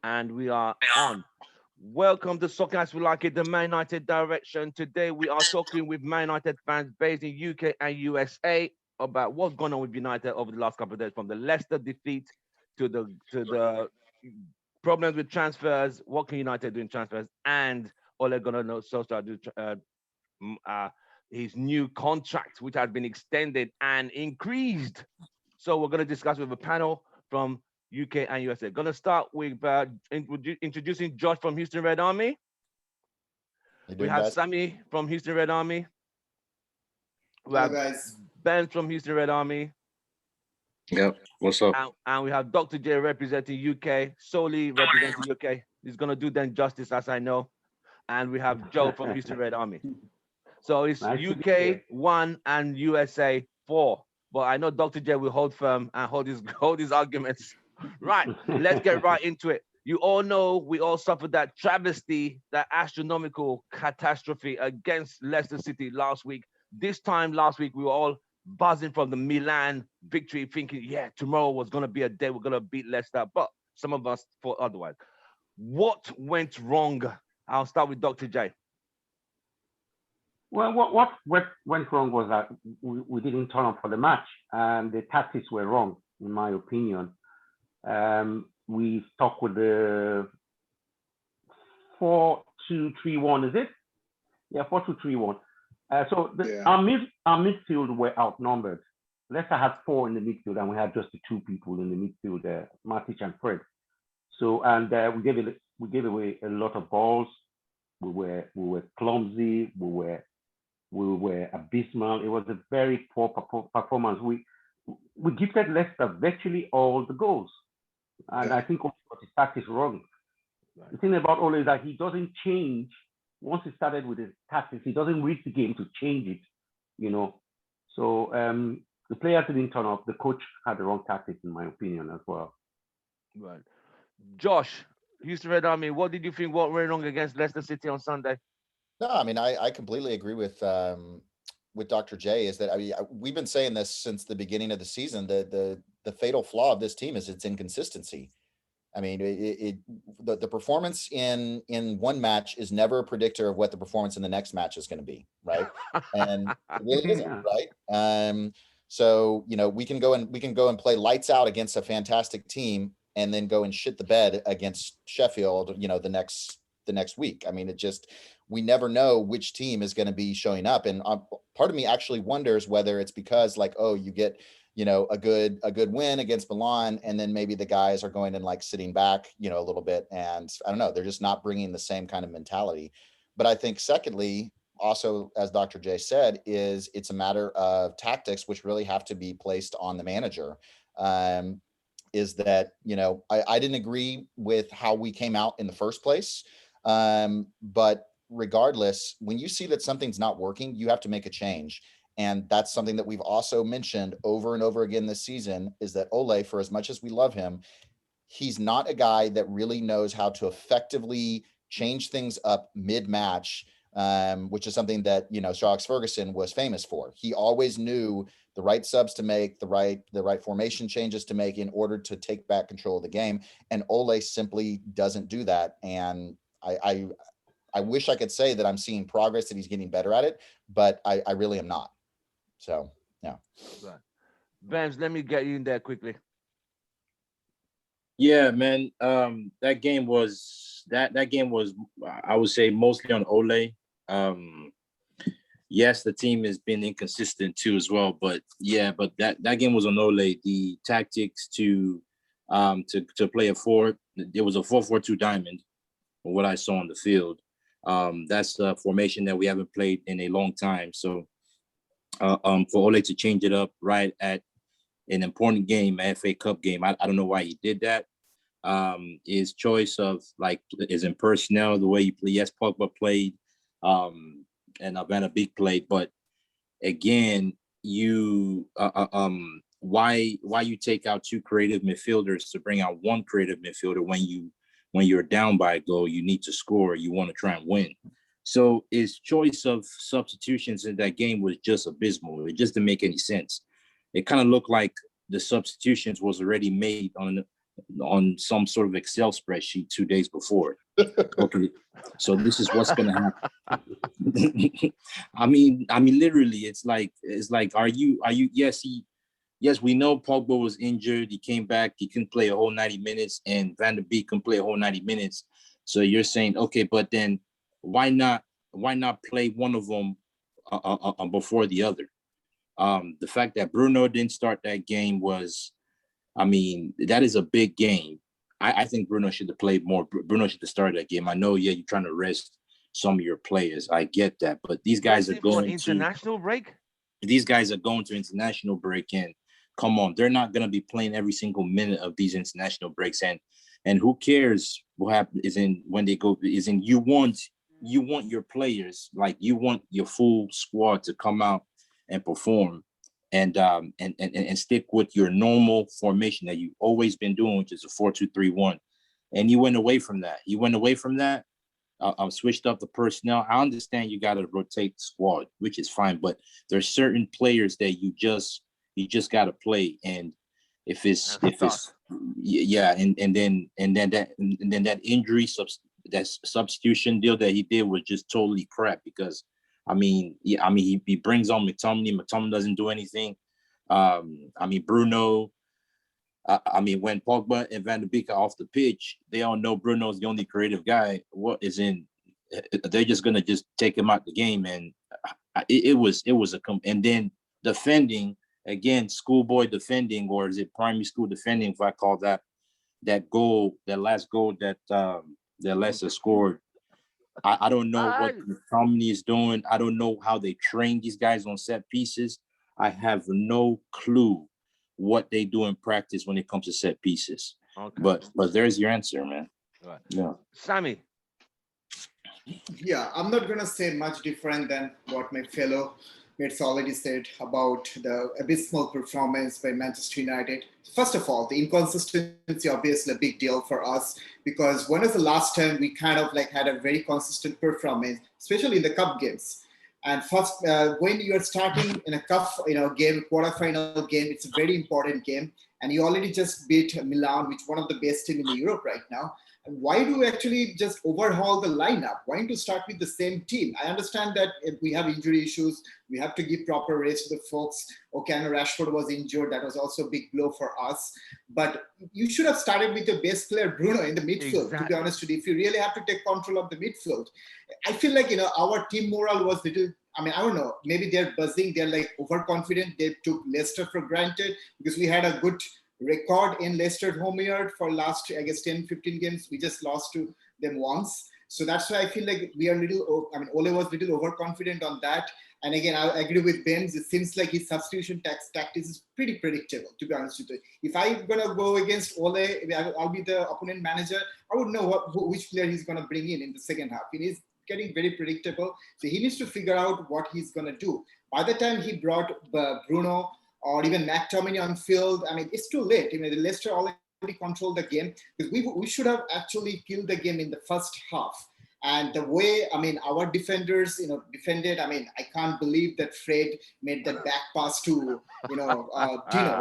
And we are on. Welcome to Soccer as We Like It, the Man United direction. Today we are talking with Man United fans based in UK and USA about what's going on with United over the last couple of days, from the Leicester defeat to the problems with transfers. What can United do in transfers? And Ole Gunnar Solskjaer do m- uh, his new contract, which has been extended and increased. So we're going to discuss with a panel from UK and USA. Going to start with introducing Josh from Houston Red Army. You We doing, have guys? Sammy from Houston Red Army. We Hello, have guys. Ben from Houston Red Army. Yep. What's up? And we have Dr. J representing UK, solely representing UK. He's going to do them justice, as I know. And we have Joe from Houston Red Army. So it's Nice to be UK here. 1 and USA 4. But I know Dr. J will hold firm and hold his arguments. Right, let's get right into it. You all know we all suffered that travesty, that astronomical catastrophe against Leicester City last week. This time last week, we were all buzzing from the Milan victory, thinking, yeah, tomorrow was going to be a day we're going to beat Leicester. But some of us thought otherwise. What went wrong? I'll start with Dr. J. Well, what went wrong was that we didn't turn up for the match, and the tactics were wrong, in my opinion. We stuck with the 4-2-3-1, is it? Yeah, 4-2-3-1. Yeah. Our midfield were outnumbered. Leicester had 4 in the midfield, and we had just the 2 people in the midfield, Matic and Fred. So, and we gave away a lot of balls. We were clumsy. We were abysmal. It was a very poor performance. We gifted Leicester virtually all the goals, and Yeah. I think also his tactics wrong. The thing about Ole is that he doesn't change. Once he started with his tactics, he doesn't read the game to change it, you know. So the players didn't turn up. The coach had the wrong tactics, in my opinion, as well. Right. Josh, Houston Red Army, what did you think what went wrong against Leicester City on Sunday? No, I mean, I completely agree with Dr. J. Is that we've been saying this since the beginning of the season. The fatal flaw of this team is its inconsistency. I mean, the performance in one match is never a predictor of what the performance in the next match is going to be, right? And it really isn't, Yeah. right? So we can go and play lights out against a fantastic team, and then go and shit the bed against Sheffield, the next week. I mean, we never know which team is going to be showing up, and part of me actually wonders whether it's because, like, oh, you get a good win against Milan, and then maybe the guys are going and like sitting back, a little bit, and I don't know, they're just not bringing the same kind of mentality. But I think secondly, also, as Dr. J said, it's a matter of tactics, which really have to be placed on the manager. Is that, I didn't agree with how we came out in the first place. But regardless, when you see that something's not working, you have to make a change. And that's something that we've also mentioned over and over again this season, is that Ole, for as much as we love him, he's not a guy that really knows how to effectively change things up mid-match, which is something that, Sir Alex Ferguson was famous for. He always knew the right subs to make, the right formation changes to make in order to take back control of the game. And Ole simply doesn't do that. And I wish I could say that I'm seeing progress, that he's getting better at it, but I really am not. So, yeah. Right. Vance, let me get you in there quickly. Yeah, man. That game was I would say mostly on Ole. Yes, the team has been inconsistent too as well, but that game was on Ole. The tactics to play a 4, it was a 4-4-2 diamond, from what I saw on the field. That's a formation that we haven't played in a long time. So for Ole to change it up right at an important game, an FA Cup game, I don't know why he did that. His choice of is in personnel, the way he played. Yes, Pogba played, and Van Beek played, but again, why you take out 2 creative midfielders to bring out 1 creative midfielder when you're down by a goal, you need to score, you want to try and win. So his choice of substitutions in that game was just abysmal. It just didn't make any sense. It kind of looked like the substitutions was already made on on some sort of Excel spreadsheet 2 days before. Okay, so this is what's gonna happen. I mean, literally, it's like, are you? Yes, we know Pogba was injured. He came back. He couldn't play a whole 90 minutes, and Van de Beek can play a whole 90 minutes. So you're saying, okay, but then why not play one of them before the other? The fact that Bruno didn't start that game was, I mean, that is a big game. I think Bruno should have played more. Bruno should have started that game. I know, yeah, you're trying to rest some of your players. I get that, but these guys are going to international break. These guys are going to international break, and come on, they're not going to be playing every single minute of these international breaks. And who cares what happens is in when they go is in you want your players, like you want your full squad to come out and perform and stick with your normal formation that you've always been doing, which is a 4-2-3-1. And you went away from that. Switched up the personnel. I understand you got to rotate the squad, which is fine, but there's certain players that you just got to play. And if it's yeah, and then that injury that substitution deal that he did was just totally crap, because he brings on McTominay. McTominay doesn't do anything. Bruno. When Pogba and Van de Beek are off the pitch, they all know Bruno's the only creative guy. They're just gonna just take him out the game, and and then defending again, schoolboy defending, or is it primary school defending? If I call that last goal that Leicester scored. I don't know what McTominay is doing. I don't know how they train these guys on set pieces. I have no clue what they do in practice when it comes to set pieces. Okay. But there's your answer, man. Right. Yeah. Sammy. Yeah, I'm not gonna say much different than what my fellow mates already said about the abysmal performance by Manchester United. First of all, the inconsistency obviously a big deal for us, because when was the last time we kind of like had a very consistent performance, especially in the cup games? And first, when you're starting in a cup, game, quarterfinal game, it's a very important game, and you already just beat Milan, which is one of the best teams in Europe right now. And why do we actually just overhaul the lineup? Why don't you start with the same team? I understand that if we have injury issues, we have to give proper rest to the folks. Okay, and Rashford was injured. That was also a big blow for us. But you should have started with your best player, Bruno, in the midfield, exactly. To be honest with you. If you really have to take control of the midfield. I feel like, our team morale was little, I don't know, maybe they're buzzing, they're like overconfident. They took Leicester for granted because we had a good record in Leicester home yard for last, I guess, 10, 15 games. We just lost to them once. So that's why I feel like we are Ole was a little overconfident on that. And again, I agree with Ben. It seems like his substitution tactics is pretty predictable, to be honest with you. If I'm going to go against Ole, I'll be the opponent manager. I would know which player he's going to bring in the second half. It is getting very predictable. So he needs to figure out what he's going to do. By the time he brought Bruno or even McTominay on field, it's too late. The Leicester already controlled the game, because we should have actually killed the game in the first half. And the way, our defenders, defended, I can't believe that Fred made that back pass to, Dino.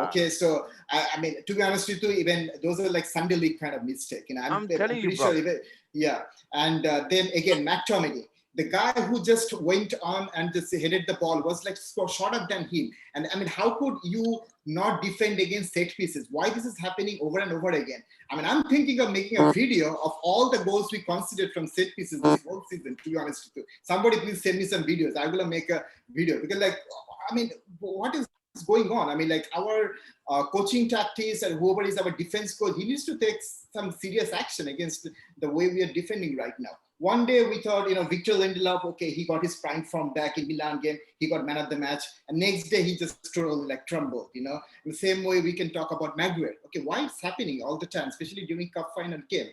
Okay, so, to be honest with you, even those are like Sunday League kind of mistake. I'm pretty sure even, yeah. And then again, McTominay, the guy who just went on and just headed the ball was like shorter than him. And how could you not defend against set pieces? Why this is happening over and over again? I'm thinking of making a video of all the goals we considered from set pieces this whole season, to be honest with you. Somebody please send me some videos. I'm going to make a video, because what is going on? Our coaching tactics, and whoever is our defense coach, he needs to take some serious action against the way we are defending right now. One day we thought, Victor Lindelof, okay, he got his prime form back in Milan game. He got man of the match. And next day he just trembled, In the same way we can talk about Maguire. Okay, why it's happening all the time, especially during cup final game?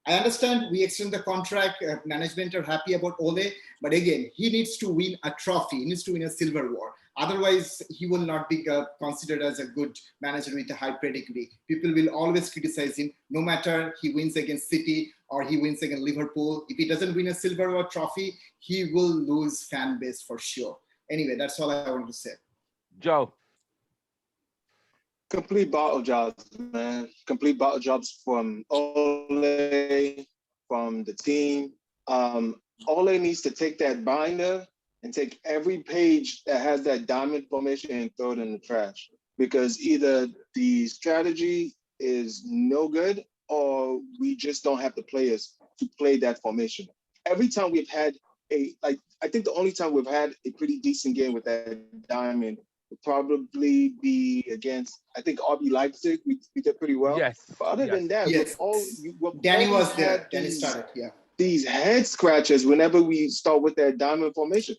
I understand we extend the contract. Management are happy about Ole. But again, he needs to win a trophy. He needs to win a silverware. Otherwise, he will not be considered as a good manager with a high pedigree. People will always criticize him, no matter he wins against City or he wins against Liverpool. If he doesn't win a silverware trophy, he will lose fan base for sure. Anyway, that's all I want to say. Joe. complete bottle jobs, man. Complete bottle jobs from Ole, from the team. Ole needs to take that binder and take every page that has that diamond formation and throw it in the trash. Because either the strategy is no good or we just don't have the players to play that formation. Every time we've had I think the only time we've had a pretty decent game with that diamond would probably be against, I think, RB Leipzig. We did pretty well. Yes. But other than that, yes. we've Danny always was there. had Danny started, yeah. these head scratches whenever we start with that diamond formation.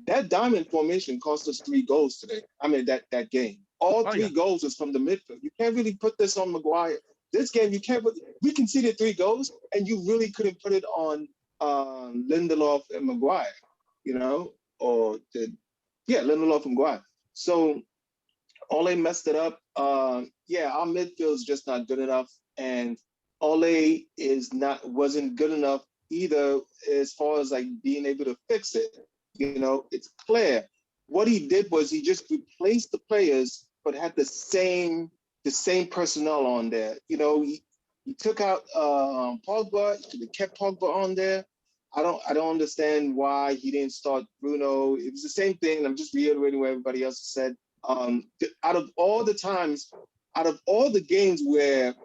That diamond formation cost us 3 goals today. I mean, that game. All three goals is from the midfield. You can't really put this on Maguire. This game, you can't really, we conceded 3 goals, and you really couldn't put it on Lindelof and Maguire, you know, Lindelof and Maguire. So Ole messed it up. Our midfield is just not good enough, and Ole wasn't good enough either as far as like being able to fix it. You know, it's clear. What he did was he just replaced the players, but had the same personnel on there. You know, he took out Pogba, he kept Pogba on there. I don't understand why he didn't start Bruno. It was the same thing. I'm just reiterating what everybody else said. Out of all the games where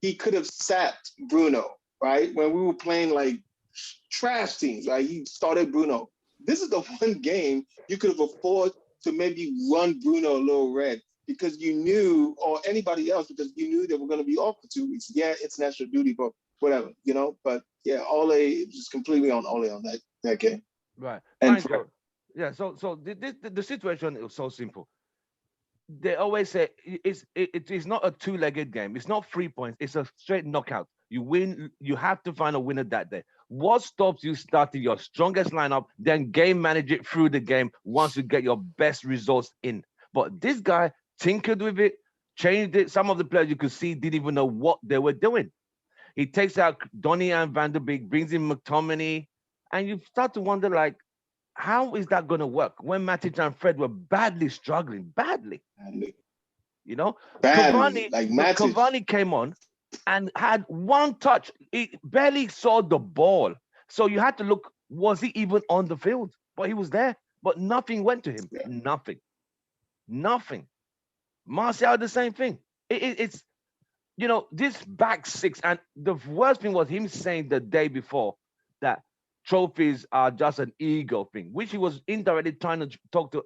he could have sacked Bruno, right? When we were playing like trash teams, right? He started Bruno. This is the one game you could have afforded to maybe run Bruno a little red because you knew, or anybody else, because you knew they were going to be off for 2 weeks. Yeah, it's national duty, but whatever, you know. But yeah, Ole just completely on Ole on that game. Right. And Yeah. So the situation is so simple. They always say it is not a 2-legged game. It's not 3 points. It's a straight knockout. You win. You have to find a winner that day. What stops you starting your strongest lineup, then game manage it through the game once you get your best results in? But this guy tinkered with it, changed it. Some of the players you could see didn't even know what they were doing. He takes out Donny and Van der Beek, brings in McTominay, and you start to wonder, like, how is that going to work when Matic and Fred were badly struggling, badly. You know, badly, Cavani came on and had one touch. He barely saw the ball. So you had to look, was he even on the field? But he was there, but nothing went to him. Yeah. Nothing. Martial, the same thing. It's, you know, this back six. And the worst thing was him saying the day before that trophies are just an ego thing, which he was indirectly trying to talk to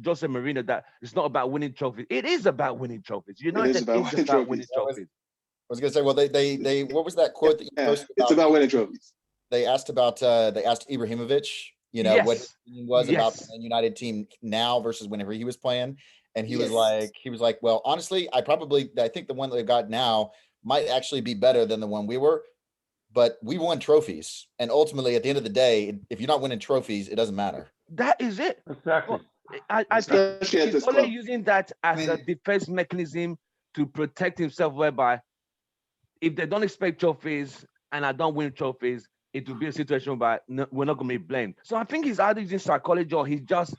Jose Mourinho that it's not about winning trophies. It is about winning trophies. United is about winning trophies. I was gonna say, well, they what was that quote that you posted about? It's about winning trophies. They asked Ibrahimovic, you know, what his opinion was about the Man United team now versus whenever he was playing. And he was like, well, honestly, I think the one that they've got now might actually be better than the one we were. But we won trophies. And ultimately, at the end of the day, if you're not winning trophies, it doesn't matter. That is it. Exactly. I think he's only using that as a defense mechanism to protect himself, whereby if they don't expect trophies and I don't win trophies, it will be a situation where we're not going to be blamed. So I think he's either using psychology or he's just,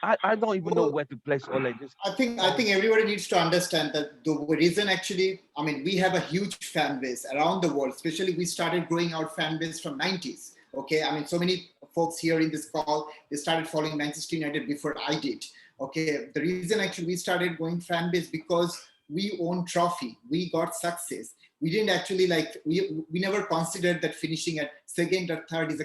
I don't even know where to place Ole. I think everybody needs to understand that the reason actually, I mean, we have a huge fan base around the world, especially we started growing our fan base from 90s. Okay, I mean, so many folks here in this call, they started following Manchester United before I did. Okay, the reason actually we started going fan base because we own trophy, we got success. We didn't actually we never considered that finishing at second or third is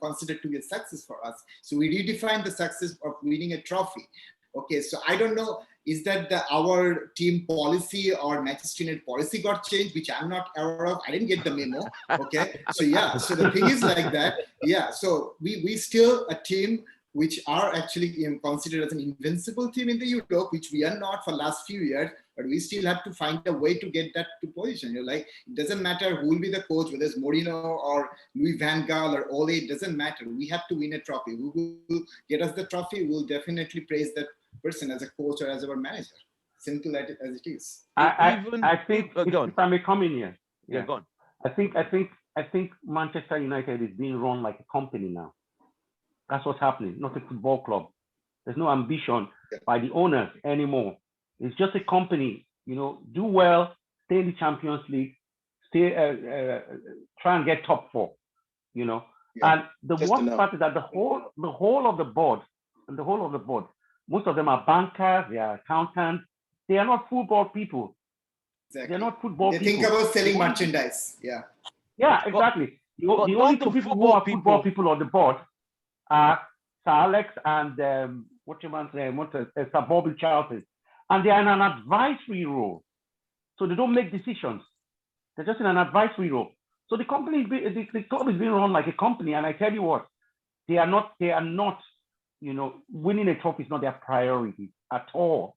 considered to be a success for us. So we redefined the success of winning a trophy. Okay, so I don't know, is that our team policy or Manchester United policy got changed, which I'm not aware of. I didn't get the memo. Okay, so yeah, so the thing is like that. Yeah, so we still a team which are actually considered as an invincible team in the Europe, which we are not for last few years, but we still have to find a way to get that to position. You're like, it doesn't matter who will be the coach, whether it's Mourinho or Louis van Gaal or Ole, it doesn't matter. We have to win a trophy. Who will get us the trophy, we'll definitely praise that person as a coach or as our manager. Simple as it is. I think if I may come in here. Yeah, go on. I think Manchester United is being run like a company now. That's what's happening, not a football club. There's no ambition by the owners anymore. It's just a company do well, stay in the Champions League, stay, try and get top four. Yeah, And the just worst enough. part is that the whole of the board, most of them are bankers, they are accountants, they are not football people. Exactly. They're not football They people. think about selling merchandise. Yeah. Yeah, exactly. The but only don't two the people who football are football people on the board are Sir Alex and Sir Bobby Charlton. And they are in an advisory role. So they don't make decisions. They're just in an advisory role. So the club is being run like a company. And I tell you what, they are not, winning a trophy is not their priority at all.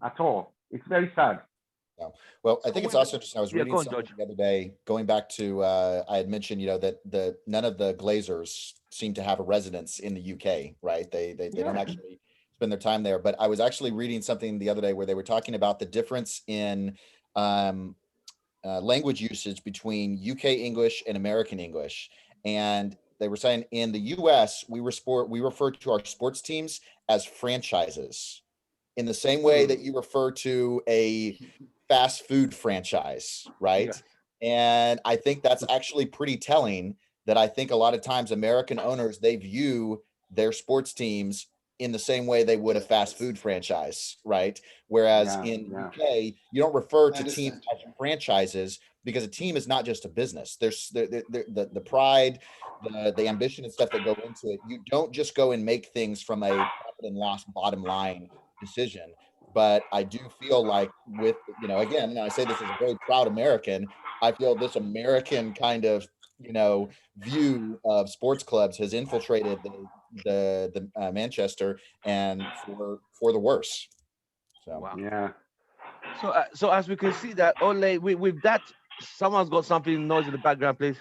At all. It's very sad. Yeah. Well, I So think it's when- also interesting. I was Yeah, reading go on, something George. the other day, going back to I had mentioned, that none of the Glazers seem to have a residence in the UK, right? They don't Yeah. actually spend their time there. But I was actually reading something the other day where they were talking about the difference in language usage between UK English and American English. And they were saying in the US, we refer to our sports teams as franchises in the same way that you refer to a fast food franchise, right? Yes. And I think that's actually pretty telling that I think a lot of times American owners, they view their sports teams in the same way they would a fast food franchise, right? Whereas in the UK, you don't refer to teams as franchises because a team is not just a business. There's the pride, the ambition and stuff that go into it. You don't just go and make things from a profit and loss bottom line decision. But I do feel like with, again, and I say this as a very proud American, I feel this American kind of, view of sports clubs has infiltrated the Manchester and for the worse. So, Wow. Yeah. So as we can see that Ole, with that, someone's got something noise in the background, please.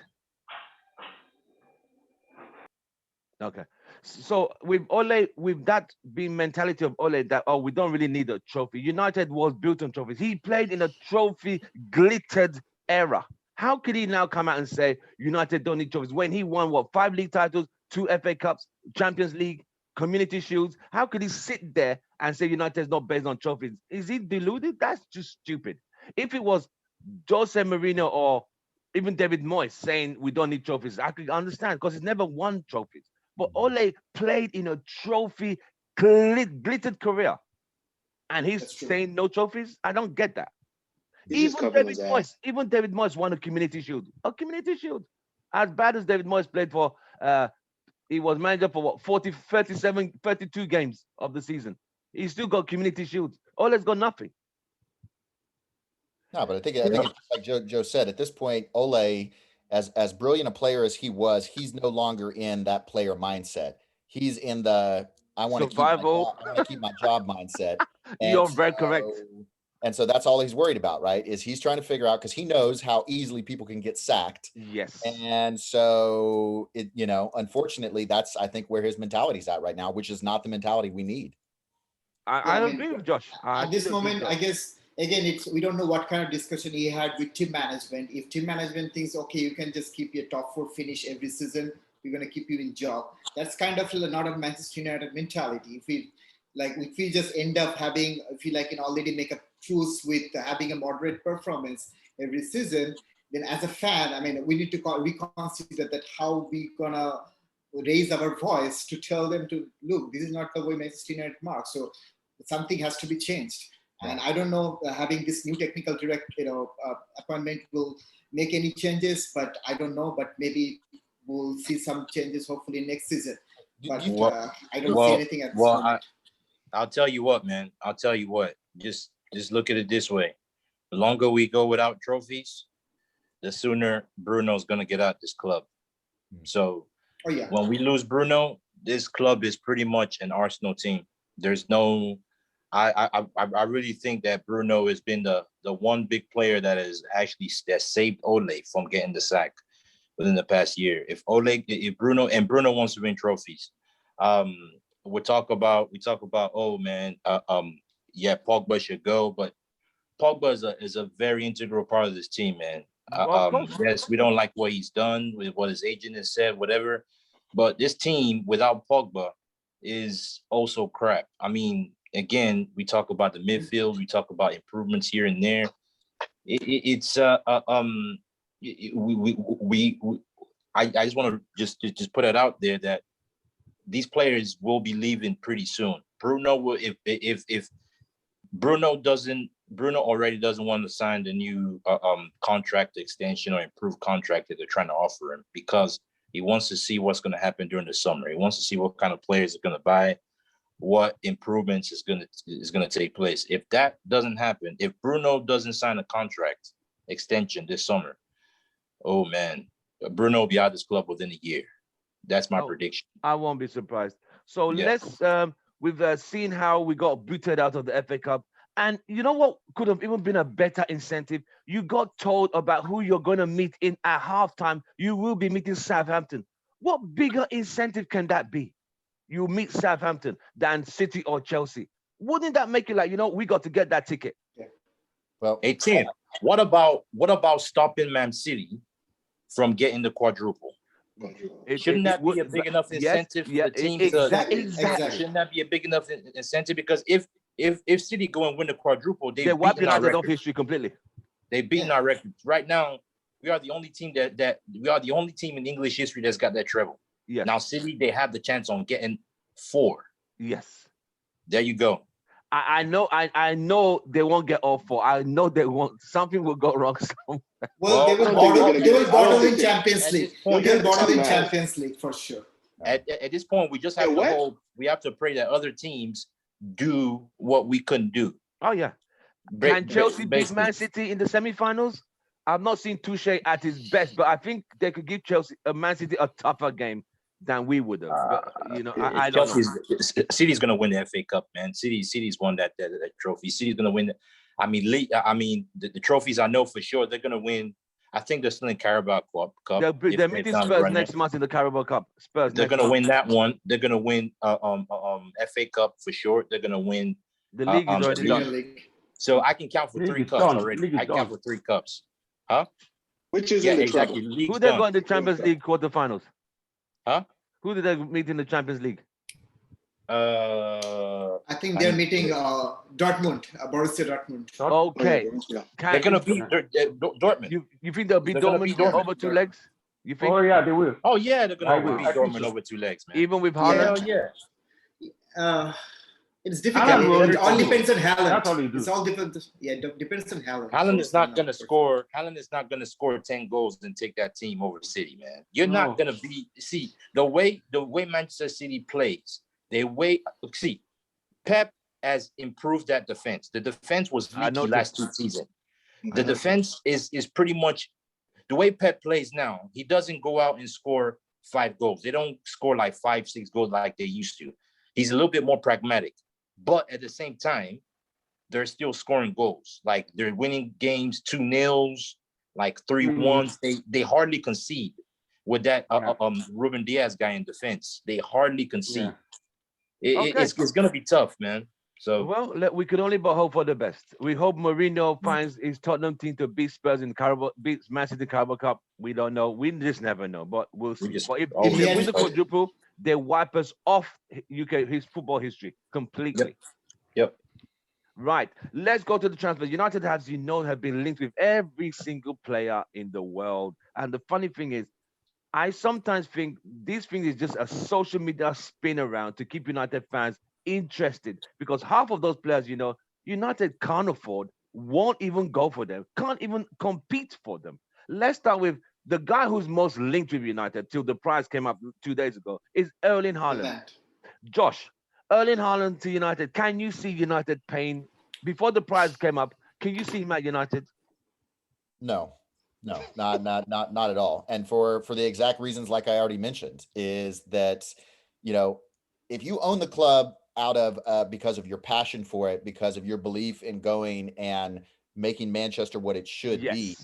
Okay. So with Ole, with that being mentality of Ole that we don't really need a trophy. United was built on trophies. He played in a trophy glittered era. How could he now come out and say United don't need trophies when he won 5 league titles, 2 FA Cups, Champions League, Community Shields? How could he sit there and say United is not based on trophies? Is he deluded? That's just stupid. If it was Jose Mourinho or even David Moyes saying we don't need trophies, I could understand because he's never won trophies. But Ole played in a trophy glittered career, and he's saying no trophies. I don't get that. He's just covering his ass. Even David Moyes won a Community Shield. A Community Shield. As bad as David Moyes played for, he was manager for 32 games of the season. He still got Community Shields. Ole's got nothing. No, but I think it's just like Joe said. At this point, Ole, as brilliant a player as he was, he's no longer in that player mindset. He's in the I want to keep my job mindset. You're very correct. And so that's all he's worried about, right? Is he's trying to figure out because he knows how easily people can get sacked. Yes. And so unfortunately, that's I think where his mentality's at right now, which is not the mentality we need. I agree with Josh. At this moment, I guess again, we don't know what kind of discussion he had with team management. If team management thinks, okay, you can just keep your top 4 finish every season, we're going to keep you in job. That's kind of not a Manchester United mentality. If we just end up having, already make a truce with having a moderate performance every season, then as a fan, we need to reconsider that how we gonna raise our voice to tell them to look, this is not the way Manchester United marks. So something has to be changed. And I don't know having this new technical appointment will make any changes, but I don't know. But maybe we'll see some changes hopefully next season. But I don't see anything at this moment. I'll tell you what, man. I'll tell you what. Just look at it this way: the longer we go without trophies, the sooner Bruno's gonna get out this club. So when we lose Bruno, this club is pretty much an Arsenal team. There's no. I really think that Bruno has been the one big player that saved Ole from getting the sack within the past year. If Bruno wants to win trophies, we talk about Pogba should go, but Pogba is a very integral part of this team, man. Yes, we don't like what he's done with what his agent has said, whatever, but this team without Pogba is also crap. again, we talk about the midfield, we talk about improvements here and there. I just want to just put it out there that these players will be leaving pretty soon. Bruno will, if Bruno already doesn't want to sign the new contract extension or improved contract that they're trying to offer him, because he wants to see what's going to happen during the summer. He wants to see what kind of players are going to buy, what improvements is going to take place. If that doesn't happen, if Bruno doesn't sign a contract extension this summer, oh man, Bruno will be out of this club within a year. That's my prediction. I won't be surprised. So Yeah. we've seen how we got booted out of the FA Cup. And you know what could have even been a better incentive? You got told about who you're going to meet in at halftime. You will be meeting Southampton. What bigger incentive can that be? You meet Southampton than City or Chelsea. Wouldn't that make you like, we got to get that ticket? Yeah. Well, Hey Tim, what about stopping Man City from getting the quadruple? Shouldn't that be a big enough incentive for the team exactly. Shouldn't that be a big enough incentive? Because if City go and win the quadruple, they wipe United off history completely. They've beaten our records. Right now, we are the only team we are the only team in English history that's got that treble. Yeah. Now City, they have the chance on getting 4. Yes. There you go. I know they won't get all 4. I know they won't. Something will go wrong. Well, they will bottle in Champions League. They'll bottle in Champions League for sure. At this point, we just have we have to pray that other teams do what we couldn't do. Oh yeah. Can Chelsea beat Man City in the semifinals? I've not seen Tuchel at his best, but I think they could give Man City a tougher game than we would have. I don't know. City's going to win the FA Cup, man. City's won that trophy. City's going to win. The trophies I know for sure they're going to win. I think they're still in Carabao Cup. They're meeting Spurs next month in the Carabao Cup. They're going to win that one. They're going to win FA Cup for sure. They're going to win. The league is already done. So I can count for 3 cups already. I count for 3 cups. Huh? Which is in the exactly. Who they got in the Champions League quarterfinals? Huh? Who did they meet in the Champions League? I think they're meeting Dortmund, Borussia Dortmund. Okay. They're going to beat Dortmund. You think they'll beat Dortmund over 2 legs? You think? Oh, yeah, they will. Oh, yeah, they're going to beat Dortmund over 2 legs, man. Even with Haaland? Yeah. It's difficult. It all depends on Haaland. That's all he do. It's all different. Yeah, depends on Haaland. Haaland is not going to score. Haaland is not going to score 10 goals and take that team over City, man. You're not going to be. See the way Manchester City plays. Pep has improved that defense. The defense was leaky last 2 seasons. The defense is pretty much the way Pep plays now. He doesn't go out and score 5 goals. They don't score like 5, 6 goals like they used to. He's a little bit more pragmatic. But at the same time, they're still scoring goals. Like they're winning games 2-0, like 3-1. They hardly concede with that Ruben Diaz guy in defense. They hardly concede. It's going to be tough, man. So we could only but hope for the best. We hope Mourinho finds his Tottenham team to beat Spurs in beat Man City Carabao Cup. We don't know. We just never know. But we'll see. But if they win the quadruple, they wipe us off his football history completely. Yep. Right. Let's go to the transfer. United, as you know, have been linked with every single player in the world. And the funny thing is, I sometimes think this thing is just a social media spin around to keep United fans interested, because half of those players, United can't afford, won't even go for them, can't even compete for them. Let's start with the guy who's most linked with United till the price came up 2 days ago is Erling Haaland. Josh, Erling Haaland to United. Can you see United paying before the price came up? Can you see him at United? No, not at all. And for the exact reasons, like I already mentioned, is that, if you own the club out of because of your passion for it, because of your belief in going and making Manchester what it should be,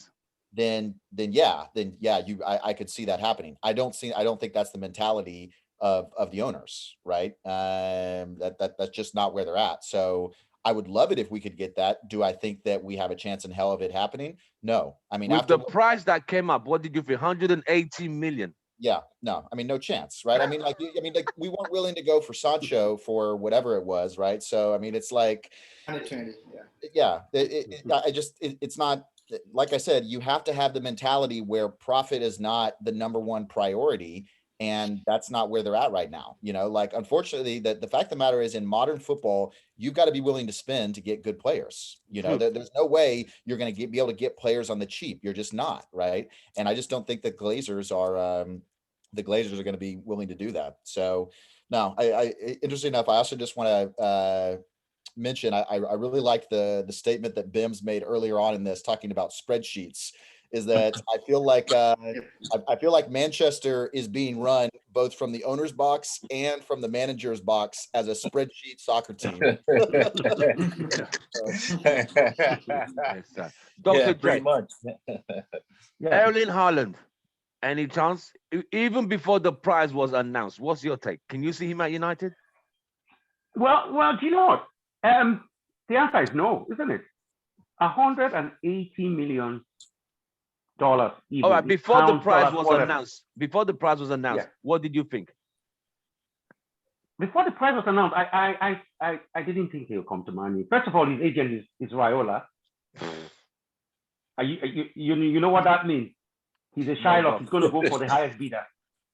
then I could see that happening. I don't think that's the mentality of the owners, right? That's just not where they're at. So I would love it if we could get that. Do I think that we have a chance in hell of it happening? No. I mean, with the price that came up, what did you feel? 180 million. Yeah, no, I mean, no chance, right? I mean, like we weren't willing to go for Sancho for whatever it was, right? So, I mean, it's like, 120, yeah. yeah, it's not, like I said, you have to have the mentality where profit is not the number one priority. And that's not where they're at right now. You know, like, unfortunately, the fact of the matter is, in modern football, you've got to be willing to spend to get good players. You know, there's no way you're going to be able to get players on the cheap. You're just not, right? And I just don't think the Glazers are going to be willing to do that. So, no, I interesting enough, I also just want to mention, I really like the statement that Bims made earlier on in this, talking about spreadsheets. Is that I feel like Manchester is being run both from the owner's box and from the manager's box as a spreadsheet soccer team. Yes, sir. Dr. Yeah, J, pretty much. Erling Haaland, any chance? Even before the prize was announced, what's your take? Can you see him at United? Well, do you know what? The answer is no, isn't it? $180 million. Even. All right, before the prize was whatever. announced, what did you think? Before the prize was announced, I didn't think he'll come to Man U. First of all, his agent is Raiola. You know what that means? He's a Shylock. He's going to go for the highest bidder.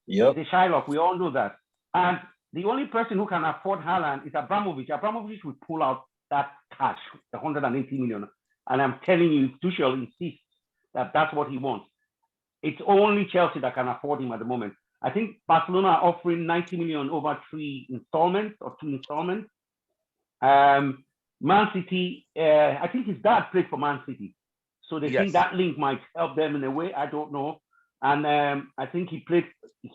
Yep. He's a Shylock. We all know that. And the only person who can afford Haaland is Abramovich. Abramovich will pull out that cash, the 180 million. And I'm telling you, Tuchel insists that that's what he wants. It's only Chelsea that can afford him at the moment. I think Barcelona are offering 90 million over 3 installments or 2 installments. Man City, I think his dad played for Man City. So they think that link might help them in a way. I don't know. And I think he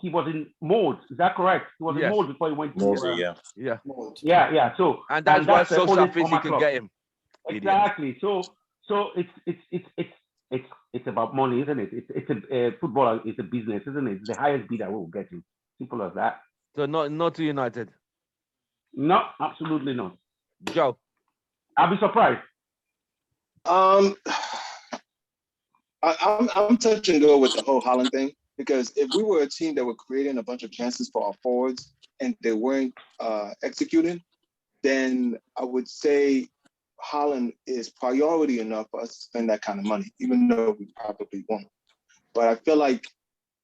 was in Mold. Is that correct? He was in Mold before he went to Mold. Yeah. So and that's why social physics can club. get him. Exactly. So it's about money, isn't it? It's a football is a business, isn't it? It's the highest bidder will get him. Simple as that. So not to United. No, absolutely not. Joe, I'll be surprised. I'm touch and go with the whole Haaland thing, because if we were a team that were creating a bunch of chances for our forwards and they weren't executing, then I would say Haaland is priority enough for us to spend that kind of money, even though we probably won't. But I feel like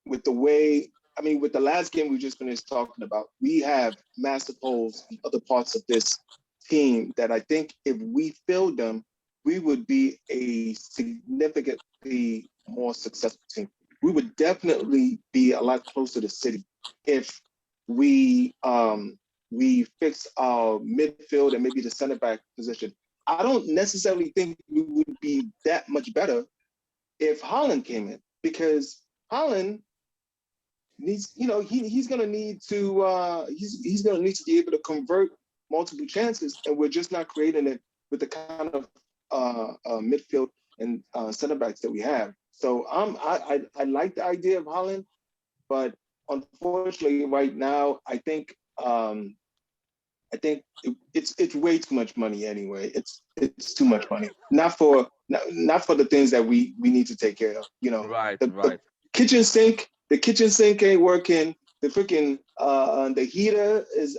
with the last game we just finished talking about, we have massive holes in other parts of this team that I think if we filled them, we would be a significantly more successful team. We would definitely be a lot closer to City if we fix our midfield and maybe the center back position. I don't necessarily think we would be that much better if Haaland came in, because Haaland needs, he's going to need to he's going to need to be able to convert multiple chances, and we're just not creating it with the kind of midfield and center backs that we have. So I like the idea of Haaland, but unfortunately right now I think it's way too much money anyway. It's too much money. Not for the things that we need to take care of. Right. The kitchen sink ain't working. The freaking the heater is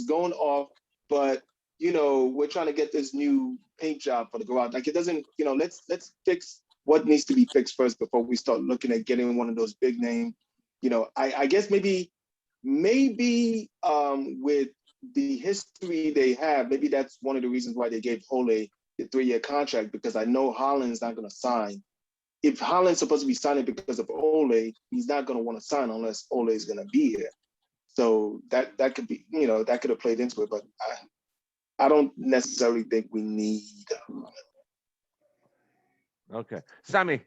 going off, but we're trying to get this new paint job for the garage. Like, it doesn't, let's fix what needs to be fixed first before we start looking at getting one of those big name. I guess maybe with the history they have, maybe that's one of the reasons why they gave Ole the 3-year contract, because I know Haaland's not going to sign. If Haaland's supposed to be signing because of Ole, he's not going to want to sign unless Ole is going to be here. So that could be, that could have played into it, but I don't necessarily think we need Haaland. Okay. Sammy.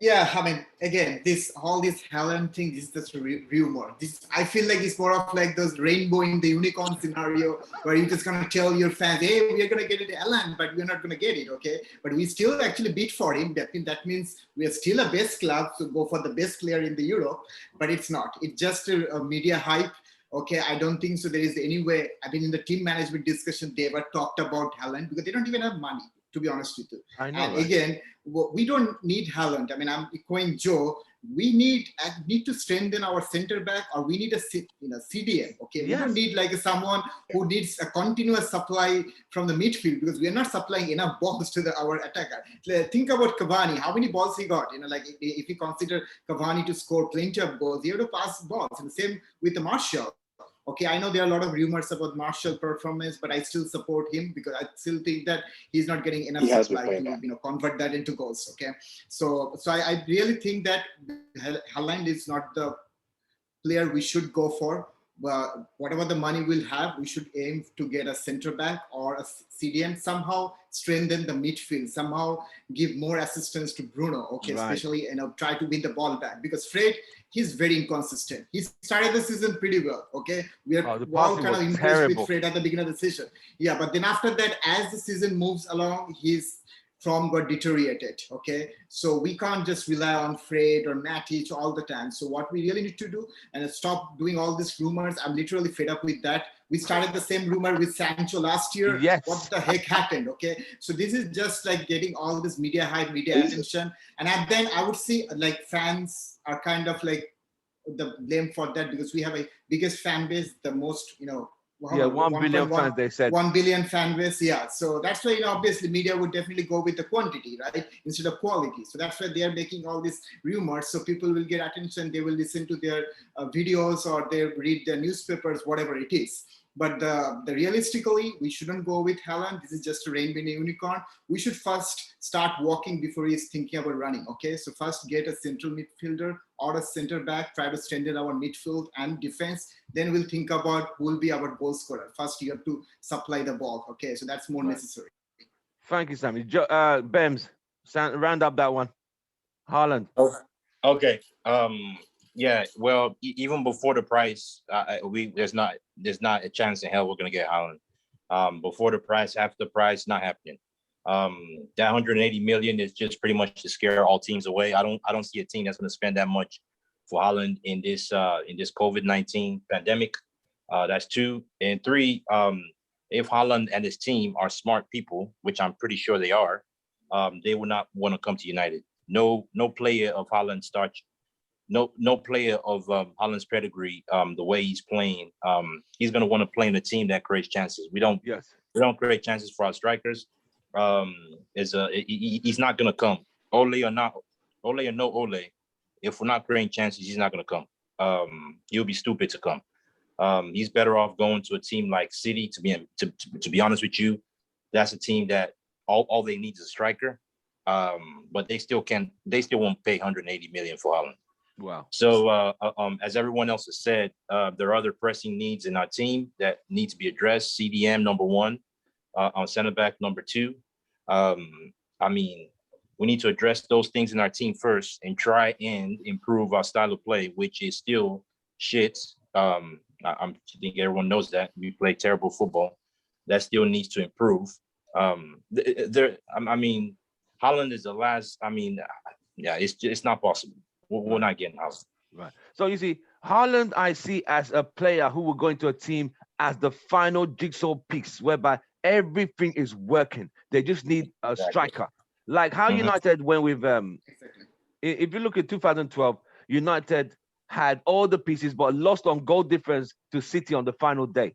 Yeah, I mean, again, all this Haaland thing, this is just a rumor. I feel like it's more of like those rainbow in the unicorn scenario where you're just gonna tell your fans, hey, we're gonna get it Haaland, but we're not gonna get it, okay? But we still actually bid for him. That means we are still a best club to go for the best player in the Europe, but it's not. It's just a media hype. Okay, I don't think so. There is any way. I mean, in the team management discussion, they ever talked about Haaland because they don't even have money, to be honest with you. I know. And right? again, we don't need Haaland. I mean, I'm echoing Joe. we need to strengthen our center back, or we need a CDM. Okay, we don't need like someone who needs a continuous supply from the midfield, because we are not supplying enough balls to our attacker. Think about Cavani, how many balls he got. Like if you consider Cavani to score plenty of goals, he had to pass balls. And the same with the Martial. Okay, I know there are a lot of rumors about Martial performance, but I still support him because I still think that he's not getting enough supply to convert that into goals. Okay, so I really think that Haaland is not the player we should go for. But whatever the money we'll have, we should aim to get a center back or a CDM, somehow strengthen the midfield, somehow give more assistance to Bruno, okay, especially, try to win the ball back, because Fred, he's very inconsistent. He started the season pretty well, okay? We are all kind of impressed with Fred at the beginning of the season. Yeah, but then after that, as the season moves along, his form got deteriorated, okay? So we can't just rely on Fred or Matic all the time. So what we really need to do, and stop doing all these rumors. I'm literally fed up with that. We started the same rumor with Sancho last year. Yes. What the heck happened, okay? So this is just like getting all this media hype, media attention. And then I would say like fans are kind of like the blame for that, because we have a biggest fan base, the most, 1 billion fans, they said. 1 billion fan base, yeah. So that's why, obviously media would definitely go with the quantity, right, instead of quality. So that's why they are making all these rumors. So people will get attention, they will listen to their videos, or they read their newspapers, whatever it is. But realistically, we shouldn't go with Haaland. This is just a rainbow unicorn. We should first start walking before he's thinking about running, okay? So first get a central midfielder or a center back, try to strengthen our midfield and defense. Then we'll think about who will be our goal scorer. First, you have to supply the ball, okay? So that's more necessary. Thank you, Sammy. Bems, round up that one. Haaland. Oh, okay. Yeah, well, even before the price, there's not a chance in hell we're gonna get Haaland. Before the price, after the price, not happening. That 180 million is just pretty much to scare all teams away. I don't see a team that's gonna spend that much for Haaland in this COVID-19 pandemic. That's 2. And 3, if Haaland and his team are smart people, which I'm pretty sure they are, they will not want to come to United. No player of Haaland starts. No player of Haaland's pedigree, the way he's playing, he's going to want to play in a team that creates chances. We don't create chances for our strikers. He's not going to come. Ole or no Ole, if we're not creating chances, he's not going to come. He'll be stupid to come. He's better off going to a team like City. To be honest with you, that's a team that all they need is a striker. But they still won't pay 180 million for Haaland. Wow. So as everyone else has said, there are other pressing needs in our team that need to be addressed. CDM number 1, on center back number 2. I mean, we need to address those things in our team first and try and improve our style of play, which is still shit. I think everyone knows that we play terrible football. That still needs to improve. I mean, Haaland is the last. I mean, yeah, it's not possible. We're not getting Haaland. Right. So you see, Haaland I see as a player who will go into a team as the final jigsaw piece, whereby everything is working. They just need a striker. Like how United went with if you look at 2012, United had all the pieces but lost on goal difference to City on the final day.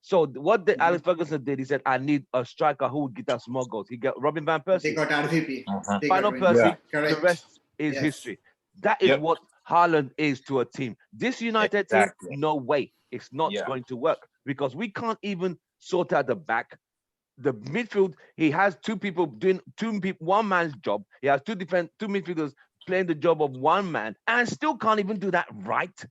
So what Alex Ferguson did, he said, I need a striker who would get us more goals. He got Robin Van Persie. They got RVP. Final Persie. The rest is history. That is what Haaland is to a team. This United team, no way. It's not going to work because we can't even sort out the back. The midfield, he has 2 people doing one man's job. He has 2 midfielders playing the job of one man and still can't even do that right.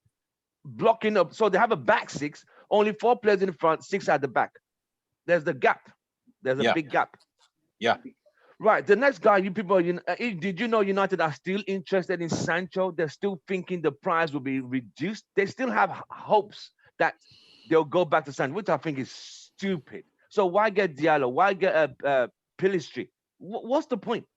Blocking up. So they have a back 6, only 4 players in the front, 6 at the back. There's the gap. There's a big gap. Yeah. Right, the next guy, did you know United are still interested in Sancho? They're still thinking the price will be reduced. They still have hopes that they'll go back to Sancho, which I think is stupid. So why get Diallo? Why get Pellistri? What's the point?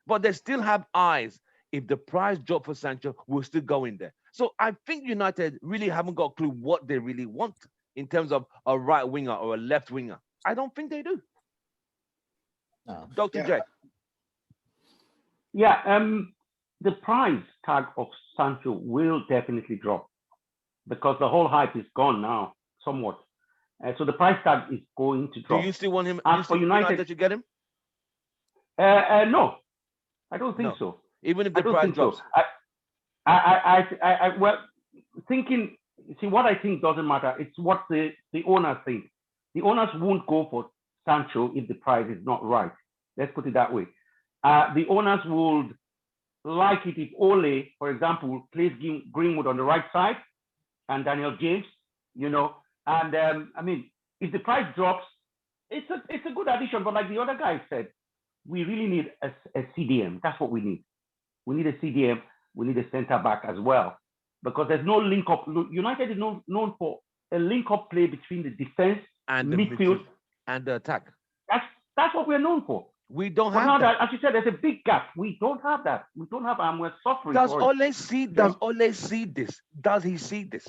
But they still have eyes. If the price drop for Sancho, we'll still go in there. So I think United really haven't got a clue what they really want in terms of a right winger or a left winger. I don't think they do. Dr. J. Yeah, the price tag of Sancho will definitely drop because the whole hype is gone now, somewhat. So the price tag is going to Do drop. you still want him? As You for still United, to get him? no, I don't think No. so. Even if I the don't price think drops. so. Well, thinking. See, what I think doesn't matter. It's what the owners think. The owners won't go for Sancho if the price is not right. Let's put it that way. The owners would like it if Ole, for example, plays Greenwood on the right side and Daniel James, and I mean, if the price drops, it's a good addition. But like the other guy said, we really need a CDM. That's what we need. We need a CDM. We need a centre back as well, because there's no link up. United is known for a link up play between the defense And the midfield and the attack. That's what we're known for. We don't But have now that. that, as you said, there's a big gap. We don't have that. We don't have, and we're suffering Does for it. Ole see this? Does he see this?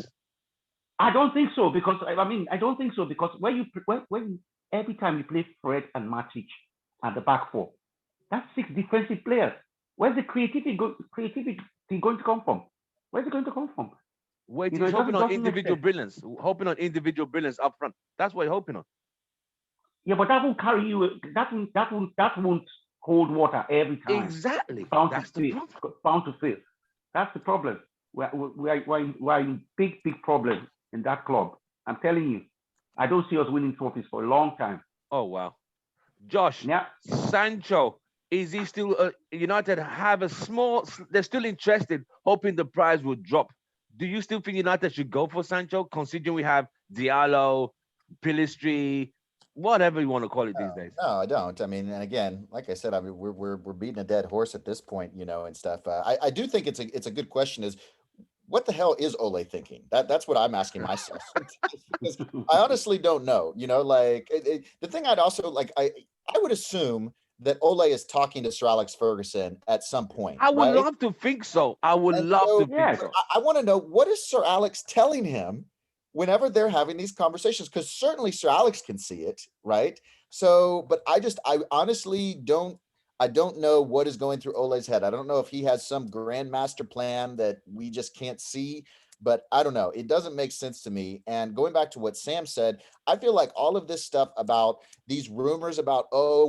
I don't think so, because I don't think so, because when every time you play Fred and Matic at the back four, that's 6 defensive players. Where's the creativity going to come from? Where's it going to come from? Wait, he's hoping on individual brilliance. Hoping on individual brilliance up front. That's what he's hoping on. Yeah, but that won't carry you. That won't hold water every time. Exactly. Bound to fail. That's the problem. We're in big problem in that club. I'm telling you, I don't see us winning trophies for a long time. Oh wow, Josh. Yeah. Sancho, is he still? United have a small. They're still interested, hoping the price will drop. Do you still think United should go for Sancho, considering we have Diallo, Pillistri, whatever you want to call it these days? No, I don't. I mean, and again, like I said, I mean, we're beating a dead horse at this point, and stuff. I do think it's a good question. Is what the hell is Ole thinking? That's what I'm asking myself. Because I honestly don't know. The thing I'd also like, I would assume that Ole is talking to Sir Alex Ferguson at some point. I would right? love to think so. I would love to think so. I want to know, what is Sir Alex telling him whenever they're having these conversations? Because certainly Sir Alex can see it, right? So, but I honestly don't know what is going through Ole's head. I don't know if he has some grand master plan that we just can't see, but I don't know. It doesn't make sense to me. And going back to what Sam said, I feel like all of this stuff about these rumors about,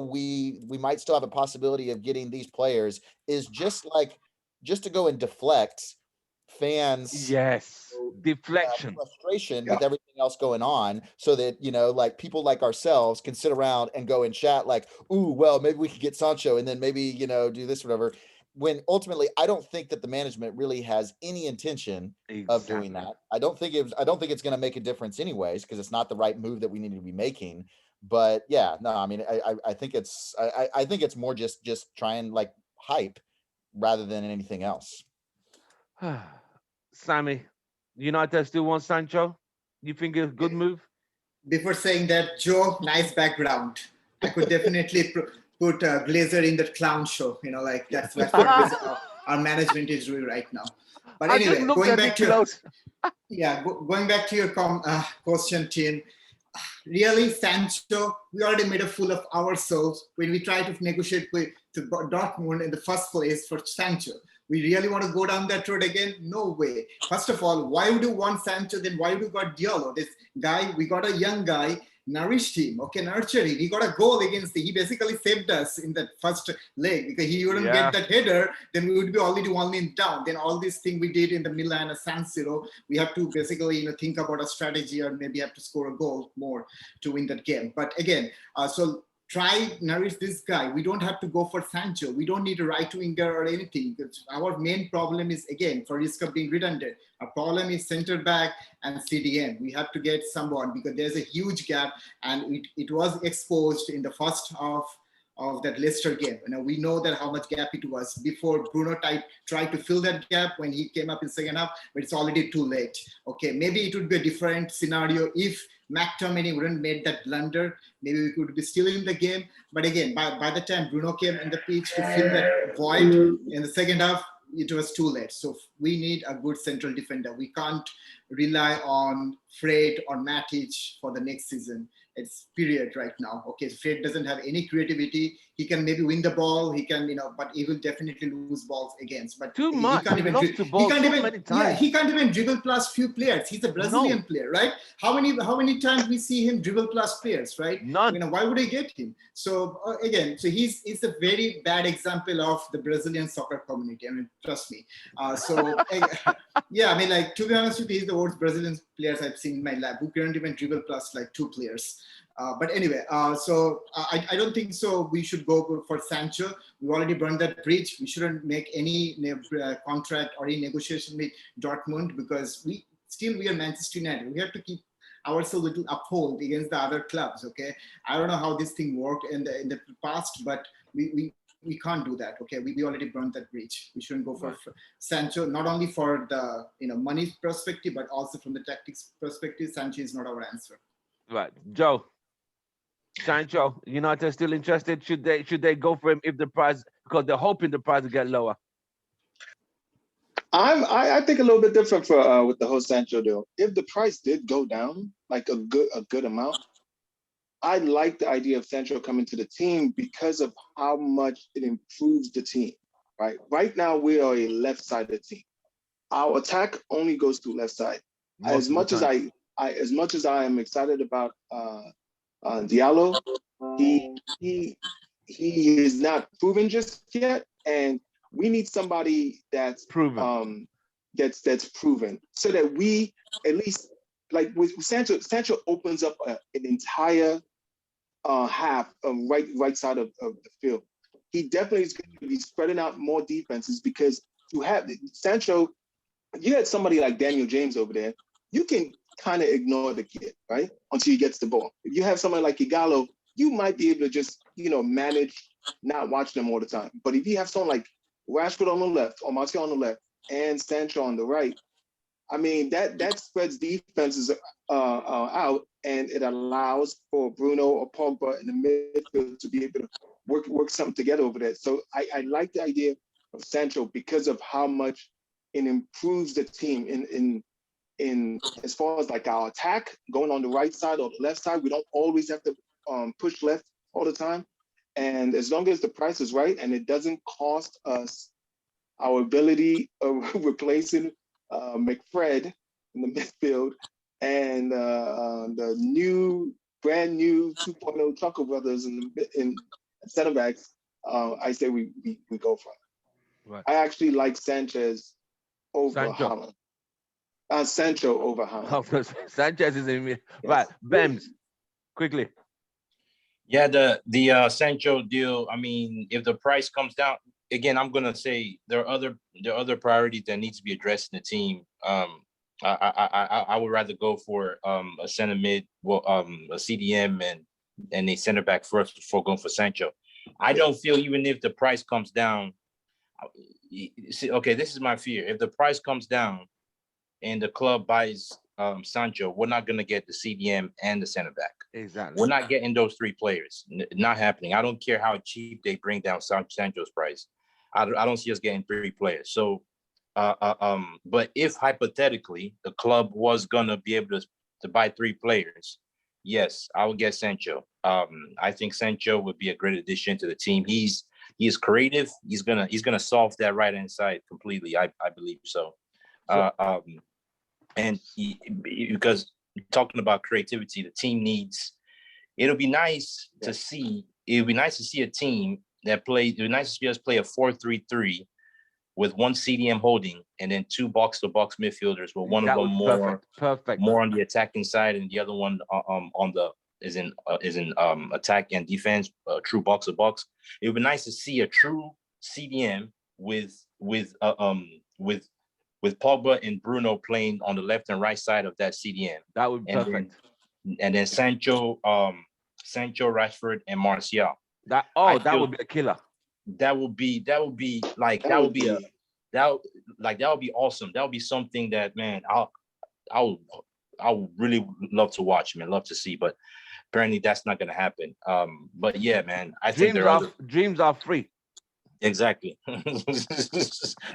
we might still have a possibility of getting these players is just to go and deflect fans. Yes, deflection, frustration with everything else going on, so that like people like ourselves can sit around and go and chat like, ooh, well, maybe we could get Sancho and then maybe do this or whatever. When ultimately, I don't think that the management really has any intention of doing that. I don't think it's going to make a difference anyways, because it's not the right move that we need to be making. But yeah, no, I mean, I think it's more just trying like hype rather than anything else. Sammy, United still want Sancho? You think it's a good move? Before saying that, Joe, nice background. I could definitely put Glazer in the clown show. Like that's what our management is doing right now. But anyway, going back to your question, Tim. Really, Sancho, we already made a fool of ourselves when we tried to negotiate with Dortmund in the first place for Sancho. We really want to go down that road again? No way. First of all, why would you want Sancho? Then why would you got Diallo? This guy, we got a young guy, nourished him, nurtured him. He got a goal against he basically saved us in that first leg, because he wouldn't get that header, then we would be already 1-0 down. Then all this thing we did in the Milan and San Siro, we have to basically think about a strategy, or maybe have to score a goal more to win that game. But again, so try nourish this guy. We don't have to go for Sancho. We don't need a right winger or anything. Our main problem is, again, for risk of being redundant, our problem is center back and CDM. We have to get someone, because there's a huge gap, and it was exposed in the first half of that Leicester game. We know that how much gap it was before Bruno tried to fill that gap when he came up in second half, but it's already too late. Okay, maybe it would be a different scenario if McTominay wouldn't made that blunder. Maybe we could be still in the game. But again, by the time Bruno came in the pitch to fill that void in the second half, it was too late. So we need a good central defender. We can't rely on Fred or Matic for the next season. It's period right now. Okay, Fred doesn't have any creativity. He can maybe win the ball. He can, but he will definitely lose balls against. But Too he much. can't He even. lost the ball so many times. He can't even dribble plus few players. He's a Brazilian player, right? How many times we see him dribble plus players, right? None. Why would I get him? So again, so he's a very bad example of the Brazilian soccer community. I mean, trust me. Yeah, I mean, like, to be honest with you, he's the worst Brazilian players I've seen in my life, who can't even dribble plus like 2 players. But anyway, so I don't think so. We should go for Sancho. We already burned that bridge. We shouldn't make any contract or any negotiation with Dortmund, because we are Manchester United. We have to keep ourselves a little uphold against the other clubs. Okay, I don't know how this thing worked in the past, but we can't do that. Okay, we already burned that bridge. We shouldn't go for Sancho, not only for the money perspective, but also from the tactics perspective. Sancho is not our answer. Right, Joe. Sancho, United still interested? Should they go for him if the price, because they're hoping the price will get lower? I think a little bit different for with the whole Sancho deal. If the price did go down like a good amount, I like the idea of Sancho coming to the team because of how much it improves the team. Right. Right now we are a left-sided team. Our attack only goes through left side. As much as I am excited about Diallo, he is not proven just yet, and we need somebody that's proven. That's proven, so that we at least, like with Sancho opens up an entire half of right side of the field. He definitely is going to be spreading out more defenses, because you have Sancho. You had somebody like Daniel James over there, you can kind of ignore the kid, right? Until he gets the ball. If you have somebody like Igalo, you might be able to just, manage not watch them all the time. But if you have someone like Rashford on the left, or Martial on the left, and Sancho on the right, I mean, that spreads defenses out, and it allows for Bruno or Pogba in the midfield to be able to work something together over there. So I like the idea of Sancho because of how much it improves the team in as far as like our attack going on the right side or the left side. We don't always have to push left all the time. And as long as the price is right and it doesn't cost us our ability of replacing McFred in the midfield and the brand new 2.0 Chuckle Brothers in center backs, I say we go for it. Right. I actually like Sanchez over Haaland. Sancho over Haaland. Sanchez is in me. Yes. Right, Bems, quickly. Yeah, the Sancho deal. I mean, if the price comes down again, I'm gonna say there are other priorities that need to be addressed in the team. I would rather go for a center mid, a CDM and a center back first before going for Sancho. I don't feel even if the price comes down. Okay, this is my fear. If the price comes down and the club buys Sancho, we're not going to get the CDM and the center back. Exactly. We're not getting those 3 players. Not happening. I don't care how cheap they bring down Sancho's price. I don't see us getting 3 players. So, but if hypothetically the club was going to be able to buy 3 players, yes, I would get Sancho. I think Sancho would be a great addition to the team. He is creative. He's gonna solve that right hand side completely. I believe so. And because talking about creativity, the team needs. It'll be nice to see. It would be nice to see a team that plays. It would be nice to see us play a 4-3-3 with 1 CDM holding and then 2 box-to-box midfielders, with one of them more on the attacking side and the other one on the is in attack and defense, true box-to-box. It would be nice to see a true CDM with Pogba and Bruno playing on the left and right side of that CDM. That would be perfect. And then Sancho, Rashford, and Martial. That would be a killer. That would be awesome. That would be something that, man, I would really love to watch, man, love to see. But apparently that's not going to happen. But yeah, man, I think dreams are free. Exactly.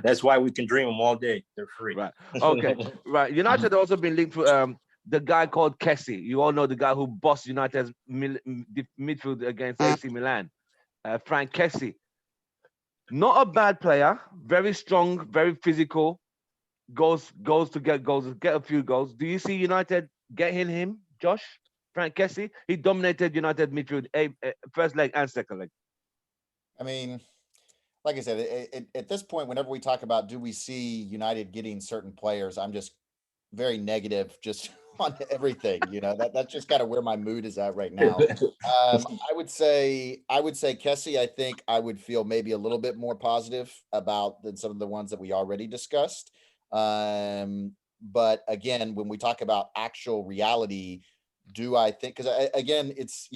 That's why we can dream them all day. They're free. Right. Okay. Right. United also been linked to the guy called Kessie. You all know the guy who bossed United's midfield against AC Milan. Frank Kessie. Not a bad player. Very strong, very physical. Goes to get goals, get a few goals. Do you see United getting him, Josh? Frank Kessie? He dominated United midfield first leg and second leg. I mean, like I said, at this point, whenever we talk about do we see United getting certain players, I'm just very negative just on everything. That's just kind of where my mood is at right now. I would say Kessie, I think I would feel maybe a little bit more positive about than some of the ones that we already discussed. But again, when we talk about actual reality, do I think, because again, it's,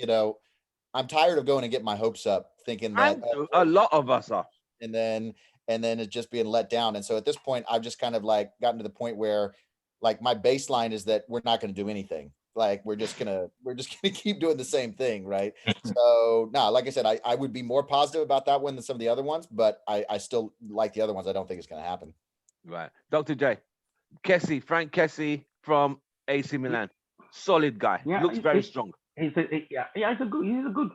I'm tired of going and getting my hopes up thinking that a lot of us are. And then it's just being let down. And so at this point, I've just kind of like gotten to the point where like my baseline is that we're not going to do anything. Like we're just gonna keep doing the same thing, right? So no, like I said, I would be more positive about that one than some of the other ones, but I still like the other ones. I don't think it's going to happen. Right, Dr. J, Frank Kessie from AC Milan, solid guy. Yeah, looks very strong. He's a good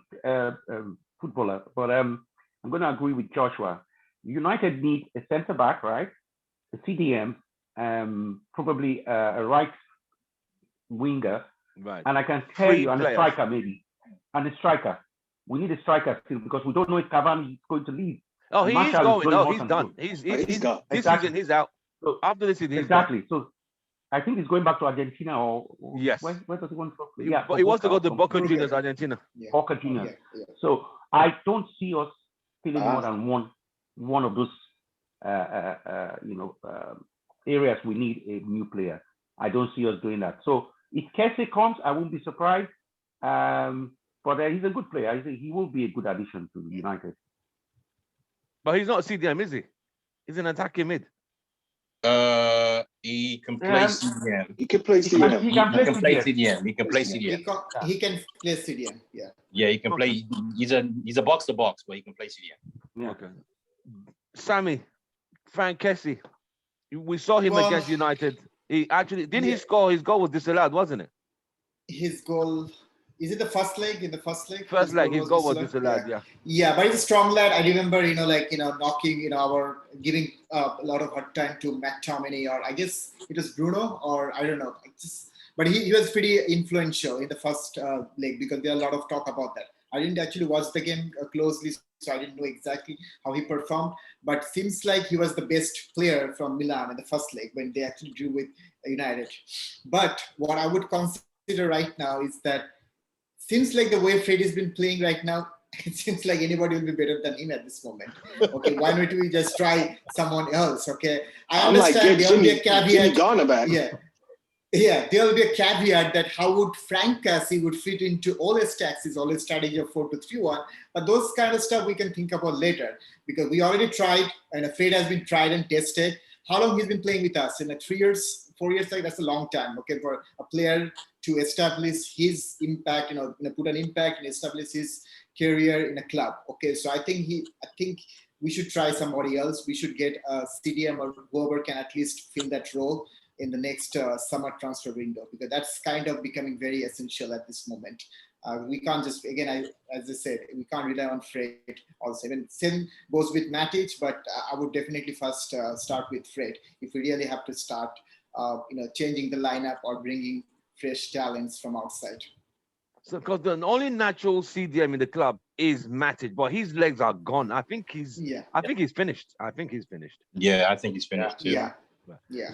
footballer, but I'm going to agree with Joshua. United need a centre back, right? A CDM, probably a right winger, right? And I can tell you, and a striker maybe, and a striker. We need a striker still because we don't know if Cavani is going to leave. Oh, he is going. No, he's done. He's gone. This season, he's out. So after this season, exactly. So I think he's going back to Argentina or yes. Where does he want to play? Yeah, but he wants to go to Boca Juniors, Argentina. Yeah. Boca Juniors. Yeah. So I don't see us filling more than one of those areas we need a new player. I don't see us doing that. So if Kessie comes, I won't be surprised. But he's a good player. He will be a good addition to United. But he's not a CDM, is he? He's an attacking mid. He can play CDM. He can play CDM. He can play CDM. He can play CDM. He can play CDM. Yeah. Yeah, he can play. He's a box to box, but he can play CDM. Yeah. Okay. Sammy, Frank Kessie, we saw him against United. He actually didn't he score? His goal was disallowed, wasn't it? His goal. Is it the first leg? In the first leg? First leg, his goal was disallowed, yeah. Yeah, but he's a strong lad. I remember, knocking, giving a lot of hard time to McTominay, or I guess it was Bruno, or I don't know. But he was pretty influential in the first leg because there are a lot of talk about that. I didn't actually watch the game closely, so I didn't know exactly how he performed. But seems like he was the best player from Milan in the first leg when they actually drew with United. But what I would consider right now is that seems like the way Fred has been playing right now, it seems like anybody will be better than him at this moment. Okay, why don't we just try someone else? Okay, I understand there will be a caveat. Back. Yeah, there will be a caveat that how would Frank Kessie would fit into Ole's tactics, Ole's strategy of 4-2-3-1. But those kind of stuff we can think about later because we already tried, and Fred has been tried and tested. How long he's been playing with us? In 3 years, 4 years, like that's a long time. Okay, for a player to establish his impact, put an impact and establish his career in a club. Okay, so I think we should try somebody else. We should get a CDM or whoever can at least fill that role in the next summer transfer window because that's kind of becoming very essential at this moment. We can't just, again, as I said, we can't rely on Fred also. Even same goes with Matic, but I would definitely first start with Fred if we really have to start, changing the lineup or bringing fresh talents from outside. So, because the only natural CDM in the club is Matic, but his legs are gone. I think he's finished. Yeah, I think he's finished too. Yeah.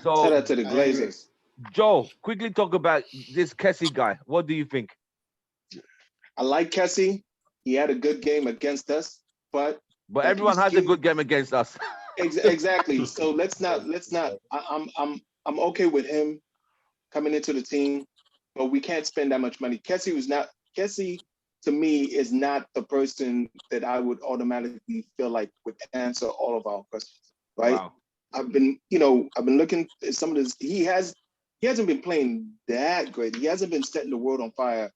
So shout out to the Glazers. Joe, quickly talk about this Kessie guy. What do you think? I like Kessie. He had a good game against us, but everyone has a good game against us. Exactly. So let's not. I'm okay with him coming into the team, but we can't spend that much money. Kessie to me is not the person that I would automatically feel like would answer all of our questions. Right? Wow. I've been looking at some of this. He hasn't been playing that great. He hasn't been setting the world on fire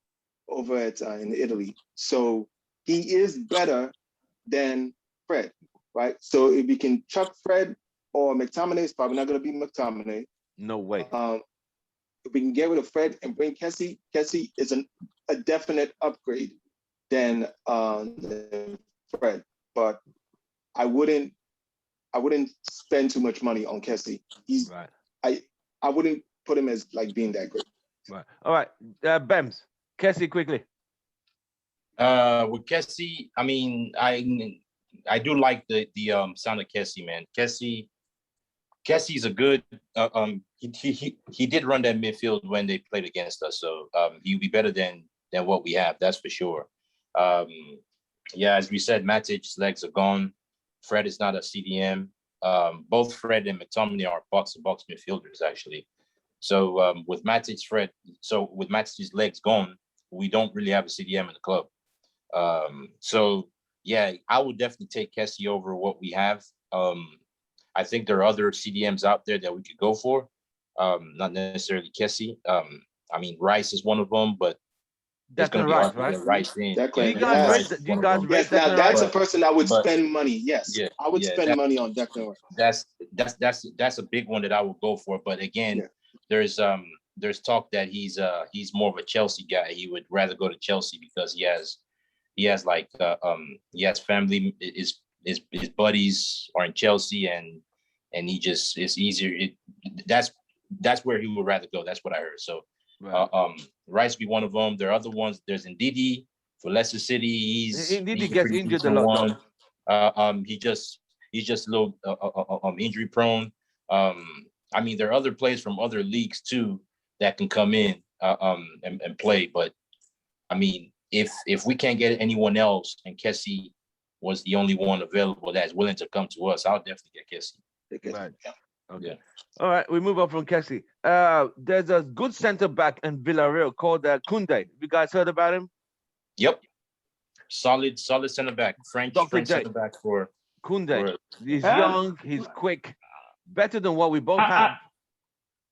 over at in Italy. So he is better than Fred, right? So if we can chuck Fred or McTominay, it's probably not going to be McTominay. No way. if we can get rid of Fred and bring Kessie is a definite upgrade than Fred. But I wouldn't spend too much money on Kessie. He's right. I wouldn't put him as like being that great. Right. All right. Bems, Kessie quickly. With Kessie, I mean, I do like the sound of Kessie, man. Kessie's a good. He did run that midfield when they played against us, so he'll be better than what we have. That's for sure. Yeah, as we said, Matic's legs are gone. Fred is not a CDM. Both Fred and McTominay are box-to-box midfielders, actually. So with Matic's legs gone, we don't really have a CDM in the club. So yeah, I would definitely take Kessie over what we have. I think there are other CDMs out there that we could go for. Not necessarily Kessie. I mean, Rice is one of them, but it's going to be hard to get Rice in. You guys rate yes, now that's a person I would spend money. Yes, yeah, I would spend money on Declan Rice. That's a big one that I would go for. But again, there's talk that he's more of a Chelsea guy. He would rather go to Chelsea because he has family. His buddies are in Chelsea, and he just, it's easier. That's where he would rather go. That's what I heard. So Rice be one of them. There are other ones. There's Ndidi for Leicester City. Ndidi gets injured a lot. He's just a little injury prone. I mean, there are other players from other leagues too that can come in and play. But I mean, if we can't get anyone else, and Kessie was the only one available that's willing to come to us, I'll definitely get Kessie. Right. Okay. Yeah. All right, we move on from Kessie. There's a good center back in Villarreal called Koundé. You guys heard about him? Yep. Solid center back. French center back for Koundé. He's young, he's quick, better than what we both have.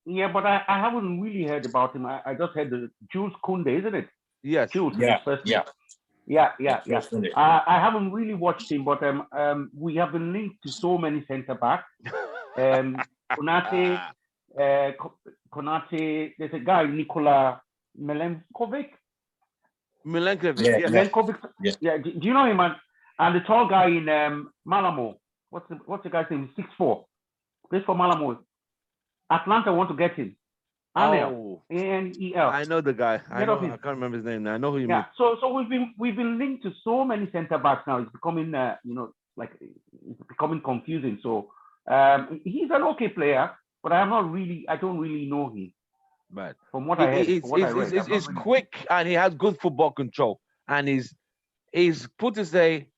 Yeah, but I haven't really heard about him. I just heard the Jules Koundé, isn't it? Yes. Jules. Yeah. I haven't really watched him, but we have been linked to so many centre backs. Konate, there's a guy, Nikola Milenkovic. Milenkovic. Yeah. Do you know him, man? And the tall guy in Malamo. What's the guy's name? 6'4". Plays for Malamo. Atlanta want to get him. Anel. A-N-E-L. I know the guy. I can't remember his name now. I know who you mean. So we've been linked to so many centre backs now. It's becoming it's becoming confusing. So he's an okay player, but I don't really know him. Right. From what I heard, he's quick and he has good football control, and he's put to say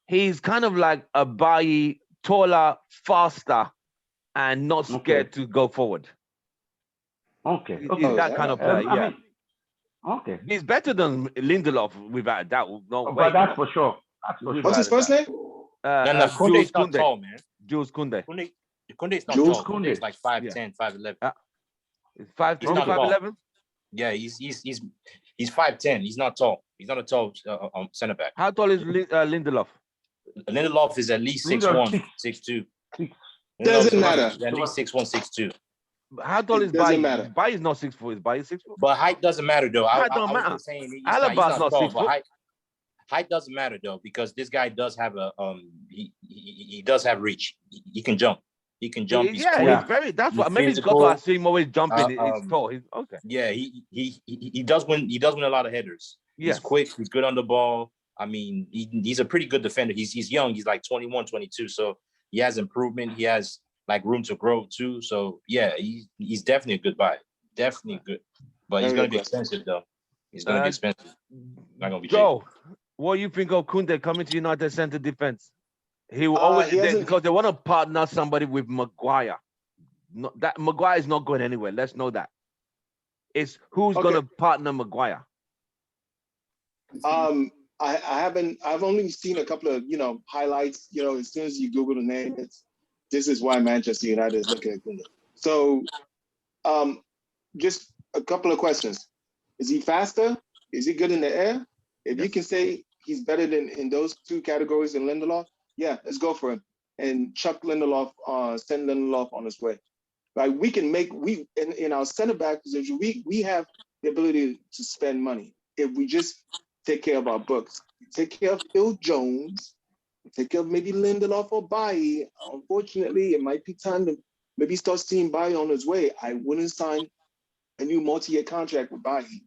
he's kind of like a Bailly, taller, faster, and not scared to go forward. Okay. He's that kind of player. Okay. He's better than Lindelof without a doubt. No way. But that's for sure. What's his first name? Koundé's not tall, man. Jules Koundé. Koundé's not tall. Koundé's like 5'10", 5'11". 5'10", 5'11"? Yeah, he's 5'10". He's not tall. He's not a tall center back. How tall is Lindelof? Lindelof is at least 6'1", 6'2". Doesn't matter. At least 6'1", 6'2". How tall is Bailly? Bailly is not 6'4". Is Bailly 6'4"? But height doesn't matter though. Height don't matter. Alaba's not 6'4". Height doesn't matter though, because this guy does have he does have reach. He can jump. He can jump. He's very. That's what maybe it's because I see him always jumping. He's tall. He's okay. Yeah, he does win. He does win a lot of headers. He's quick. He's good on the ball. I mean, he's a pretty good defender. He's young. He's like 21, 22. So he has improvement. He has like room to grow too. So yeah, he's definitely a good buy. Definitely good. But he's gonna be expensive though. He's gonna be expensive. Not gonna be Joe, what do you think of Koundé coming to United center defense? He will always because they want to partner somebody with Maguire. That Maguire is not going anywhere. Let's know that. It's who's going to partner Maguire. I've only seen a couple of highlights. As soon as you Google the name, this is why Manchester United is looking at Koundé. So, just a couple of questions. Is he faster? Is he good in the air? If you can say he's better than in those two categories than Lindelof, yeah, let's go for him and chuck Lindelof, send Lindelof on his way. Like we can make in our center back position, we have the ability to spend money if we just take care of our books. Take care of Phil Jones, take care of maybe Lindelof or Bailly. Unfortunately, it might be time to maybe start seeing Bailly on his way. I wouldn't sign a new multi-year contract with Bailly.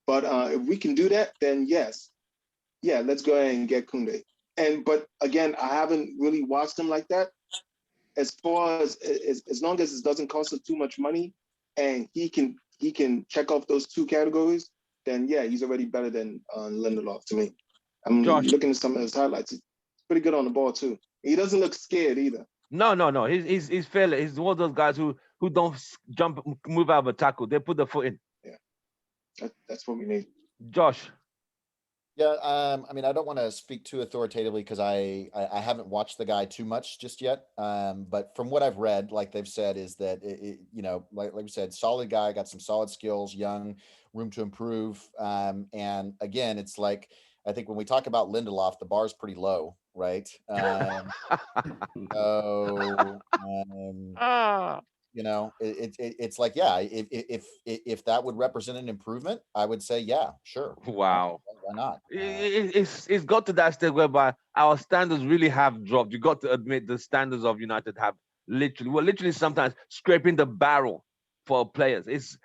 But if we can do that, then yes. Yeah, let's go ahead and get Koundé. But again, I haven't really watched him like that. As far as long as it doesn't cost us too much money and he can check off those two categories, then yeah, he's already better than Lindelof to me. I'm looking at some of his highlights. He's pretty good on the ball too. He doesn't look scared either. No. He's fairly. He's one of those guys who don't move out of a tackle. They put the foot in. Yeah, that's what we need. Josh. Yeah, I mean, I don't want to speak too authoritatively because I haven't watched the guy too much just yet. But from what I've read, like they've said, is that you know, like we said, solid guy, got some solid skills, young, room to improve. And again, it's like I think when we talk about Lindelof, the bar's pretty low, right? You know, it's like, yeah, if that would represent an improvement, I would say, yeah, sure. Wow. Why not? It's got to that stage whereby our standards really have dropped. You got to admit the standards of United have literally sometimes scraping the barrel for players. It's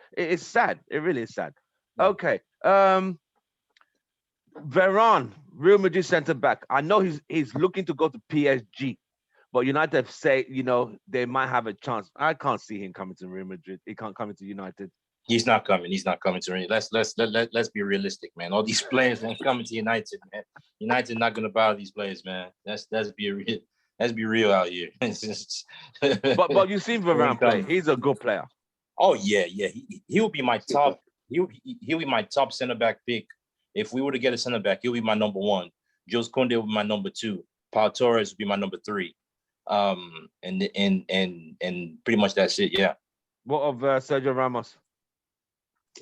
sad. It really is sad. Yeah. Okay. Varane, Real Madrid centre back. I know he's looking to go to PSG. But United say, you know, they might have a chance. I can't see him coming to Real Madrid. He can't come into United. He's not coming. He's not coming to Real. Let's be realistic, man. All these players ain't coming to United, man. United not gonna buy these players, man. Let's be real. Let's be real out here. but you've seen Varane play. He's a good player. Oh yeah. He will be my top. He'll be my top center back pick. If we were to get a center back, he'll be my number one. Jules Koundé will be my number two. Pau Torres will be my number three. And pretty much that's it. Yeah. What of Sergio Ramos?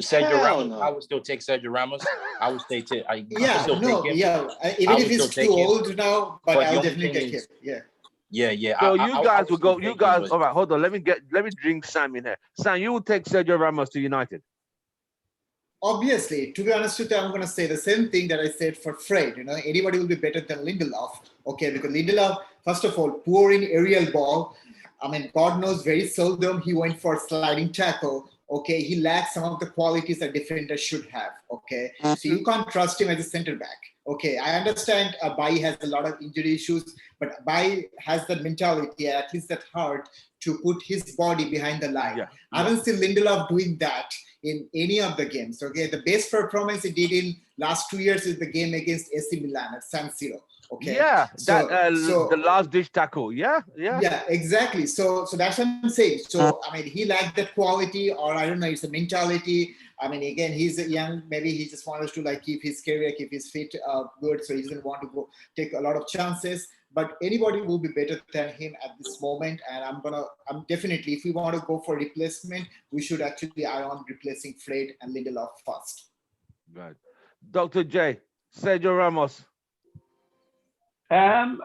Sergio Ramos, no. I would still take Sergio Ramos. I would stay to. Even if he's too old now, but I'll definitely take him. Yeah. So you guys will go. You guys, all right. Hold on. Let me bring Sam in here. Sam, you will take Sergio Ramos to United. Obviously, to be honest with you, I'm going to say the same thing that I said for Fred. You know, anybody will be better than Lindelof. Okay, because Lindelof, first of all, poor in aerial ball. I mean, God knows very seldom he went for sliding tackle. Okay, he lacks some of the qualities a defender should have. Okay, so you can't trust him as a center back. Okay, I understand Bailly has a lot of injury issues, but Bailly has the mentality, at least that heart, to put his body behind the line. Yeah. I haven't seen Lindelof doing that in any of the games. Okay, the best performance he did in last 2 years is the game against AC Milan at San Siro. Okay. Yeah, the last ditch tackle. Yeah, exactly. So that's what I'm saying. So I mean, he lacked that quality, or I don't know, it's a mentality. I mean, again, he's young. Maybe he just wants to like keep his career, keep his feet good. So he doesn't want to go take a lot of chances. But anybody will be better than him at this moment. And I'm definitely, if we want to go for replacement, we should actually eye on replacing Fred and Lindelof first. Right. Dr. J, Sergio Ramos. Sergio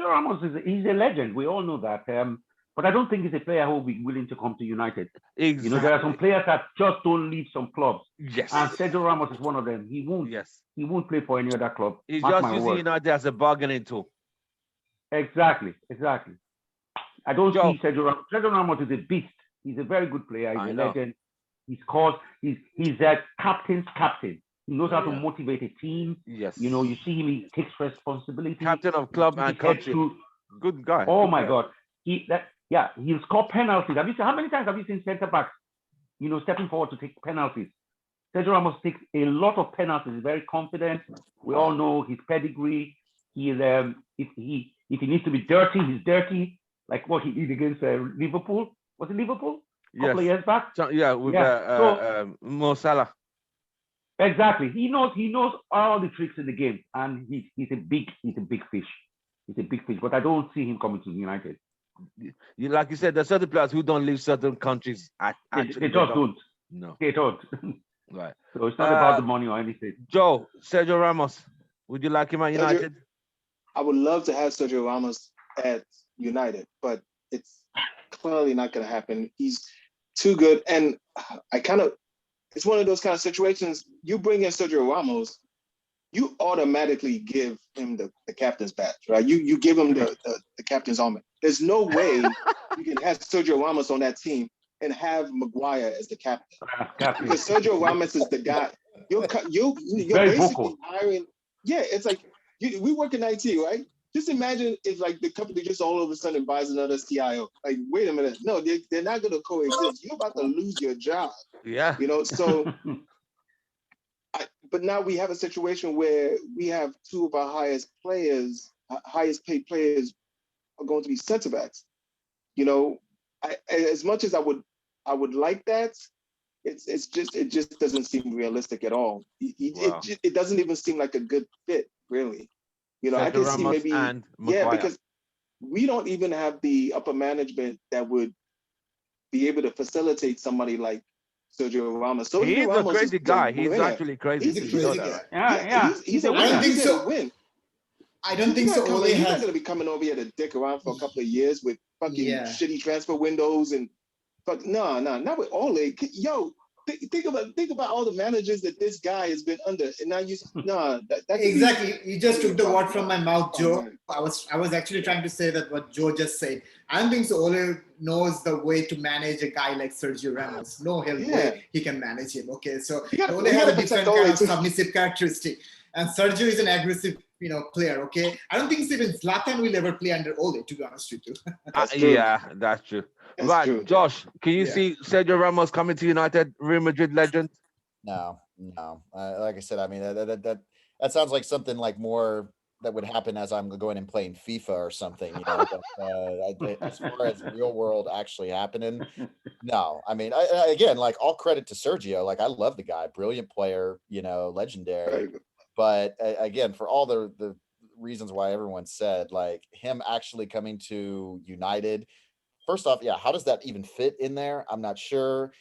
Ramos he's a legend. We all know that. But I don't think he's a player who will be willing to come to United. Exactly. You know, there are some players that just don't leave some clubs. Yes. And Sergio Ramos is one of them. He won't. Yes. He won't play for any other club. He's just using United as a bargaining tool. Exactly. I don't see Sergio Ramos. Sergio Ramos is a beast. He's a very good player. He's a legend. He's a captain's captain. He knows how to motivate a team. Yes. You know, you see him, he takes responsibility. Captain of club and country. Good guy. Oh my God. He'll score penalties. How many times have you seen centre backs, you know, stepping forward to take penalties? Sergio Ramos takes a lot of penalties. He's very confident. We all know his pedigree. If he needs to be dirty, he's dirty. Like what he did against Liverpool. Was it Liverpool? A couple of years back. With Mo Salah. Exactly. He knows all the tricks in the game, and he's a big fish. He's a big fish, but I don't see him coming to United. Like you said, there's certain players who don't leave certain countries. They just don't. No, they don't. Right. So it's not about the money or anything. Joe, Sergio Ramos, would you like him at United? I would love to have Sergio Ramos at United, but it's clearly not going to happen. He's too good. And it's one of those kind of situations. You bring in Sergio Ramos, you automatically give him the captain's badge, right? You give him the captain's armor. There's no way you can have Sergio Ramos on that team and have Maguire as the captain. Because Sergio Ramos is the guy. You're basically hiring. Yeah, it's like we work in IT, right? Just imagine if like the company just all of a sudden buys another CIO. Like, wait a minute, no, they're not going to coexist. You're about to lose your job. Yeah. You know, so. But now we have a situation where we have two of our highest paid players are going to be center backs. You know, as much as I would like that, it just doesn't seem realistic at all. It doesn't even seem like a good fit, really. You know, I can see maybe because we don't even have the upper management that would be able to facilitate somebody like Sergio Ramos. So he is a crazy guy. He's actually crazy. He's a crazy guy. Yeah. He's a winner. I don't think so. Win. I don't think so. Ole He's not has. going to be coming over here to dick around for a couple of years with fucking shitty transfer windows and fuck. No, not with Ole. Yo, think about all the managers that this guy has been under, and now Exactly. You just took the word from my mouth, Joe. I was actually trying to say that what Joe just said. I don't think so. Ole knows the way to manage a guy like Sergio Ramos. No hell way he can manage him. Okay, so Ole has a different kind of submissive characteristic, and Sergio is an aggressive, player. Okay, I don't think even Zlatan will ever play under Ole. To be honest with you. Yeah, that's true. That's true. Josh, can you see Sergio Ramos coming to United, Real Madrid legend? No. Like I said, I mean that sounds like something like more that would happen as I'm going and playing FIFA or something. But, as far as real world actually happening, no. I mean, again, like all credit to Sergio. Like I love the guy, brilliant player, legendary. But again, for all the reasons why everyone said, like him actually coming to United. First off, how does that even fit in there? I'm not sure,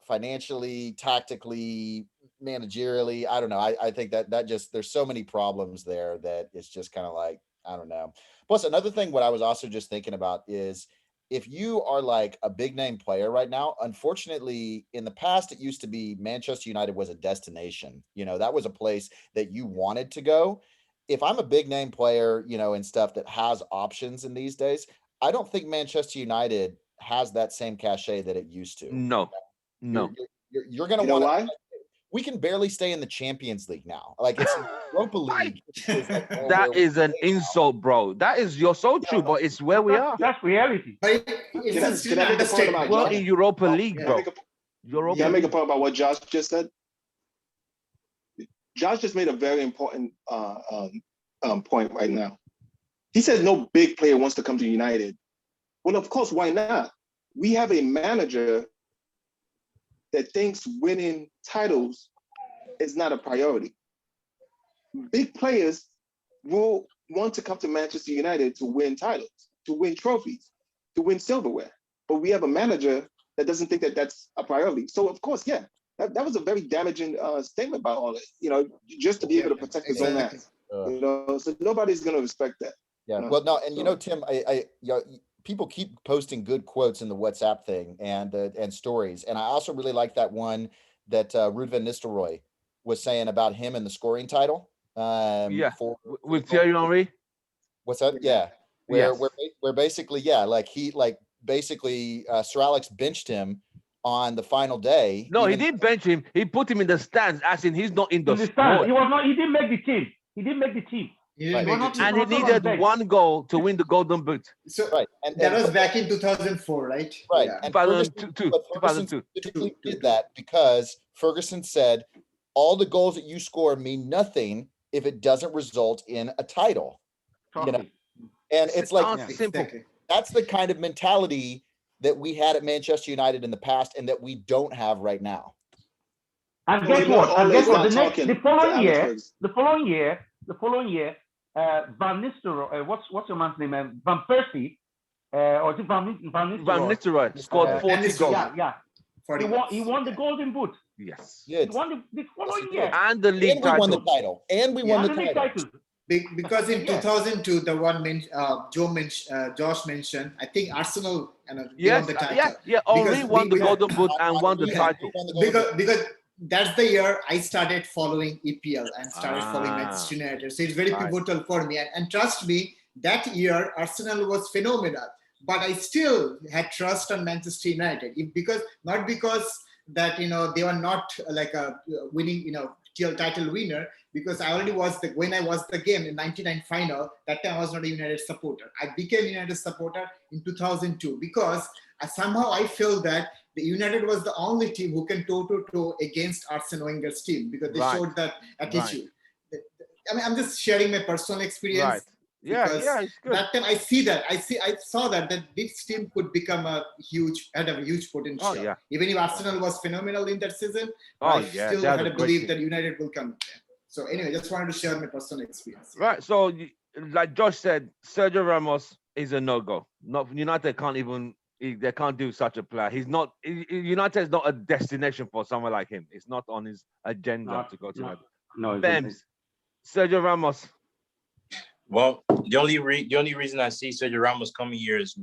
financially, tactically, managerially. I don't know. I think that just, there's so many problems there that it's just kind of like, I don't know. Plus another thing, what I was also just thinking about is if you are like a big name player right now, unfortunately in the past, it used to be Manchester United was a destination, that was a place that you wanted to go. If I'm a big name player, and stuff that has options in these days, I don't think Manchester United has that same cachet that it used to. No. You're going to want to. We can barely stay in the Champions League now. Like it's Europa League. That is an insult, bro. You're so true, but it's where we are. That's reality. But it's still an understatement. Well, in Europa League, bro. Can I make a point about what Josh just said? Josh just made a very important point right now. He said no big player wants to come to United. Well, of course, why not? We have a manager that thinks winning titles is not a priority. Big players will want to come to Manchester United to win titles, to win trophies, to win silverware. But we have a manager that doesn't think that that's a priority. So, of course, that was a very damaging statement by all just to be able to protect his own ass. So nobody's going to respect that. Yeah, well, no, and Tim, I people keep posting good quotes in the WhatsApp thing and stories, and I also really like that one that Ruud van Nistelrooy was saying about him and the scoring title. With Thierry Henry. What's that? Yeah, where basically, basically Sir Alex benched him on the final day. No, he didn't bench him. He put him in the stands, as in he's not in the stands. He was not. He didn't make the team. He and he needed one goal to win the Golden Boot. So and that was back in 2004, right? Right. Yeah. And 2002. Did that because Ferguson said all the goals that you score mean nothing if it doesn't result in a title. And it's like simple. That's the kind of mentality that we had at Manchester United in the past and that we don't have right now. And guess what? The following year, Van Nistelrooy, what's your man's name? Van Persie, or is it Van Nistelrooy? Van Nistelrooy scored 40 goals. Yeah. He won the Golden Boot. Yes. He won the following year. And the league title. We won the title. Because in Yeah. 2002, the one Josh mentioned, I think Arsenal they Yes, won the title. yeah. Because Henri won the Golden Boot and won the yeah, title. because that's the year I started following EPL and started following Manchester United. So it's very Right. pivotal for me. And trust me, that year Arsenal was phenomenal. But I still had trust on Manchester United not because that they were not like a winning title winner, because I already was when I was the game in '99 final. That time I was not a United supporter. I became United supporter in 2002 because somehow I feel that the United was the only team who can toe-to-toe against Arsene Wenger's team, because they showed that attitude. I mean, I'm just sharing my personal experience. Right. Yeah, Because it's good. that time I saw that this team could become had a huge potential. Oh, yeah. Even if Arsenal was phenomenal in that season, Oh, I yeah, still they had had a a great belief team. that United will come. So anyway, just wanted to share my personal experience. Right. So, like Josh said, Sergio Ramos is a no-go. Not United can't even. They can't do such a player. He's not. United is not a destination for someone like him. It's not on his agenda to go to United. No, Bems, Sergio Ramos. Well, the only reason I see Sergio Ramos coming here is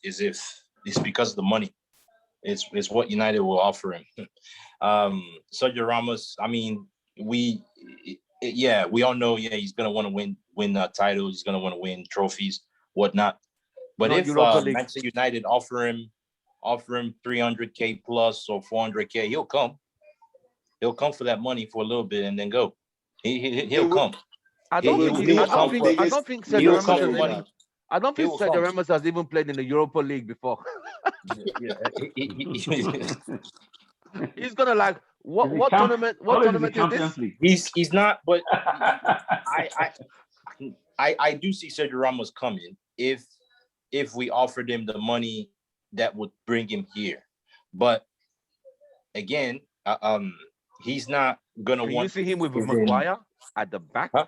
if it's because of the money. It's what United will offer him. Sergio Ramos. I mean, we all know. Yeah, he's gonna want to win titles. He's gonna want to win trophies, whatnot. But Not if Europa League. Manchester United offer him 300K plus or 400K, he'll come. He'll come for that money for a little bit and then go. He'll come. I don't think Sergio Ramos has even played in the Europa League before. He's gonna like what tournament is this? He's not, but I do see Sergio Ramos coming if we offered him the money that would bring him here. But again, he's not gonna Can want. You see him with Maguire at the back? Huh?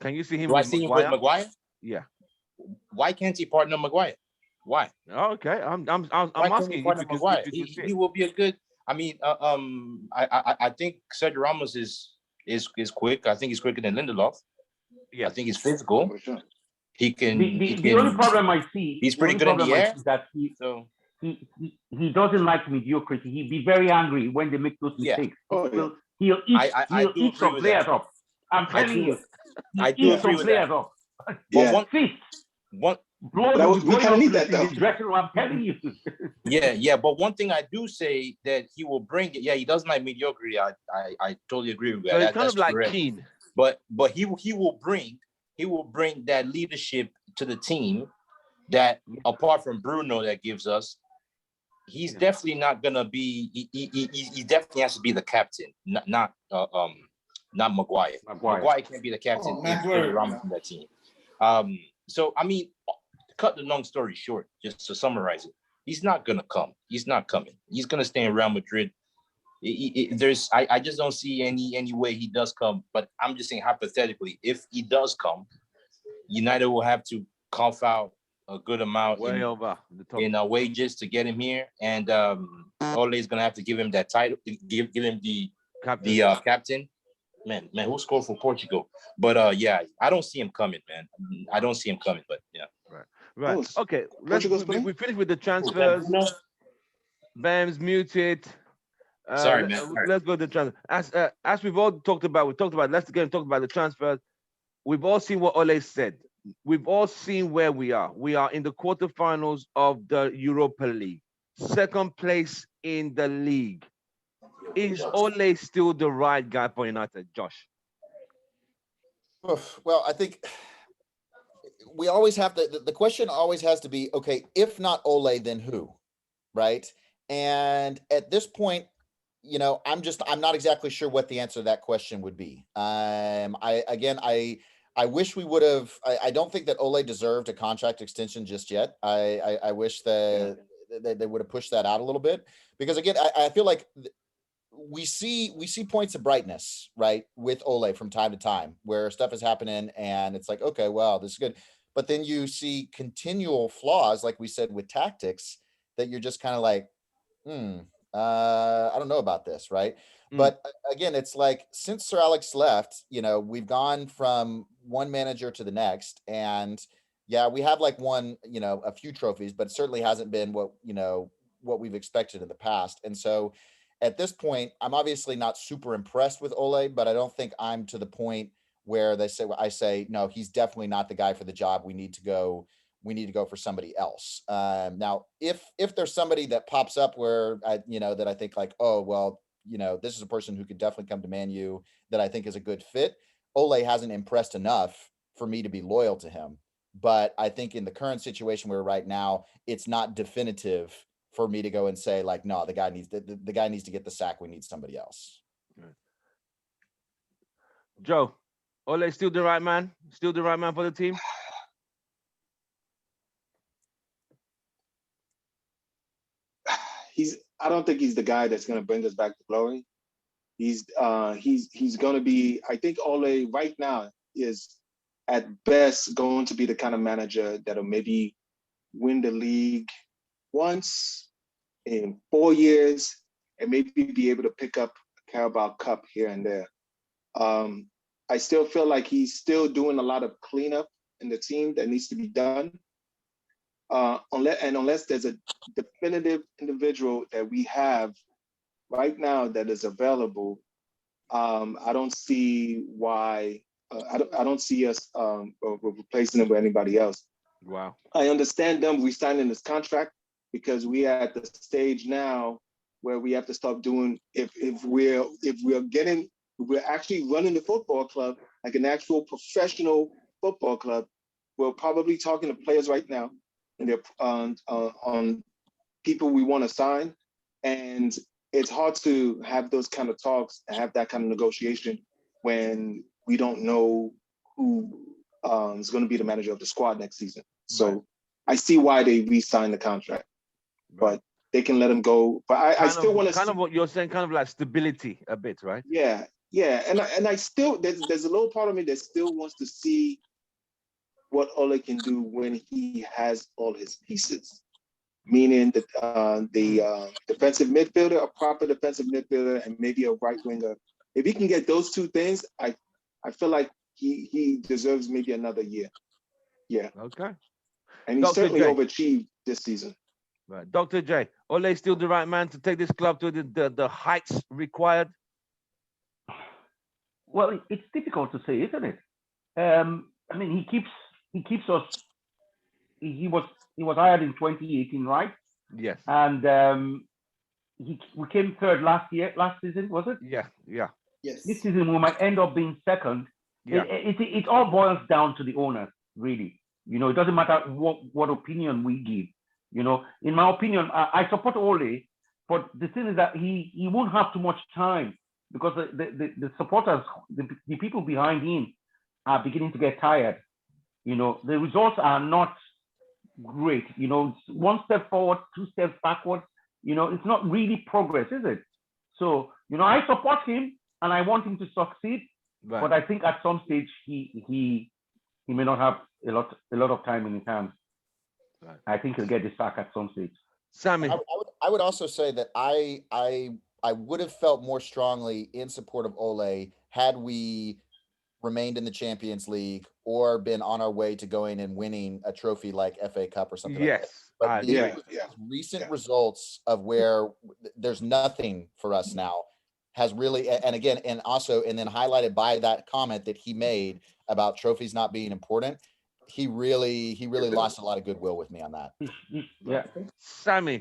Can you see him? Do I see him with Maguire? Yeah. Why can't he partner Maguire? Why? Okay, I'm asking you because Maguire. He will be a good. I mean, I think Sergio Ramos is quick. I think he's quicker than Lindelof. Yeah, I think he's physical. For sure. He can. The only problem I see. He's pretty good in the air. Is that he doesn't like mediocrity. He'd be very angry when they make those mistakes. Oh, yeah. He'll eat some players up. I'm telling you. I do agree with that. Up. Yeah. We kind of need that, though. I'm telling you. Yeah. But one thing I do say that he will bring it. Yeah, he doesn't like mediocrity. I totally agree with that. So it's kind of like Keane. But he will bring that leadership to the team that apart from Bruno that gives us. He's definitely not gonna be. He definitely has to be the captain, not Maguire. Maguire can't be the captain if Ramos in that team. So I mean, cut the long story short, just to summarize it, he's not gonna come. He's not coming. He's gonna stay in Real Madrid. I just don't see any way he does come. But I'm just saying hypothetically, if he does come, United will have to cough out a good amount in wages to get him here, and Ole is gonna have to give him that title, give him the captain. Man, who scored for Portugal? But yeah, I don't see him coming, man. I don't see him coming. But yeah, right. Okay, we finished with the transfers. Bam's muted. Sorry, man. Let's go to the transfer. As we've all talked about, let's again talk about the transfers. We've all seen what Ole said. We've all seen where we are. We are in the quarterfinals of the Europa League, second place in the league. Is Ole still the right guy for United, Josh? Well, I think we always have to. The question always has to be, okay, if not Ole, then who, right? And at this point, I'm not exactly sure what the answer to that question would be. I wish we would have. I don't think that Ole deserved a contract extension just yet. I wish that they would have pushed that out a little bit, because again, I feel like we see points of brightness, right, with Ole from time to time where stuff is happening and it's like, okay, well, this is good. But then you see continual flaws, like we said, with tactics that you're just kind of like, I don't know about this, right? Mm. But again, it's like since Sir Alex left, we've gone from one manager to the next, and yeah, we have like won, a few trophies, but it certainly hasn't been what we've expected in the past. And so at this point, I'm obviously not super impressed with Ole, but I don't think I'm to the point where I say, no, he's definitely not the guy for the job. We need to go for somebody else. Now, if there's somebody that pops up where that I think like, oh, well, this is a person who could definitely come to Man U that I think is a good fit. Ole hasn't impressed enough for me to be loyal to him. But I think in the current situation we're right now, it's not definitive for me to go and say like, no, the guy needs to get the sack. We need somebody else. Joe, Ole still the right man? Still the right man for the team? I don't think he's the guy that's going to bring us back to glory. He's going to be, I think Ole right now is at best going to be the kind of manager that'll maybe win the league once in 4 years and maybe be able to pick up a Carabao Cup here and there. I still feel like he's still doing a lot of cleanup in the team that needs to be done. Unless there's a definitive individual that we have right now that is available, I don't see why. I don't see us replacing him with anybody else. Wow. I understand them re-signing this contract because we are at the stage now where we have to start doing if we're actually running the football club like an actual professional football club. We're probably talking to players right now, and they're on people we want to sign, and it's hard to have those kind of talks and have that kind of negotiation when we don't know who is going to be the manager of the squad next season. So right. I see why they re-signed the contract, but they can let him go. But I still want to kind of what you're saying, kind of like stability a bit, right? Yeah, and I still there's a little part of me that still wants to see what Ole can do when he has all his pieces, meaning that the defensive midfielder, a proper defensive midfielder, and maybe a right winger. If he can get those two things, I feel like he deserves maybe another year. Yeah. Okay. And he certainly overachieved this season. Right. Dr. J, Ole still the right man to take this club to the heights required? Well, it's difficult to say, isn't it? I mean, he keeps us. He was hired in 2018, right? Yes. And we came third last season, was it? Yeah. Yes. This season we might end up being second. Yeah. It all boils down to the owner, really. It doesn't matter what opinion we give. In my opinion, I support Ole, but the thing is that he won't have too much time because the supporters, the people behind him are beginning to get tired. The results are not great. It's one step forward, 2 steps backwards. It's not really progress, is it? So, I support him and I want him to succeed, right. But I think at some stage he may not have a lot of time in his hands. Right. I think he'll get this back at some stage. Sammy, I would also say that I would have felt more strongly in support of Ole had we remained in the Champions League or been on our way to going and winning a trophy like FA Cup or something like that. But these recent results of where there's nothing for us now has really, and then highlighted by that comment that he made about trophies not being important, he really lost a lot of goodwill with me on that. Yeah. Sammy.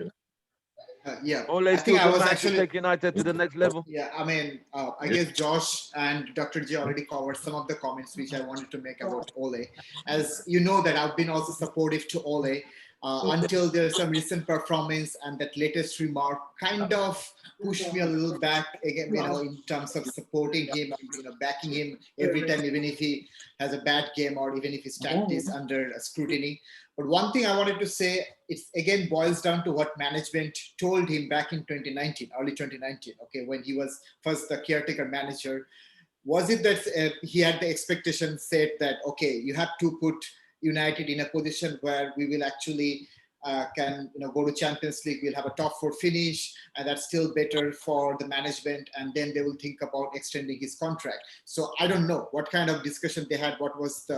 Ole I think I was actually take United to the next level. Yeah, I mean, I guess Josh and Dr. J already covered some of the comments which I wanted to make about Ole. As you know that I've been also supportive to Ole until there's some recent performance, and that latest remark kind of pushed me a little back again, in terms of supporting him, backing him every time, even if he has a bad game or even if his tactics is under scrutiny. But one thing I wanted to say, it again boils down to what management told him back in 2019, early 2019, okay, when he was first the caretaker manager. Was it that he had the expectation said that, okay, you have to put United in a position where we will actually can go to Champions League, we'll have a top 4 finish, and that's still better for the management, and then they will think about extending his contract. So I don't know what kind of discussion they had, what was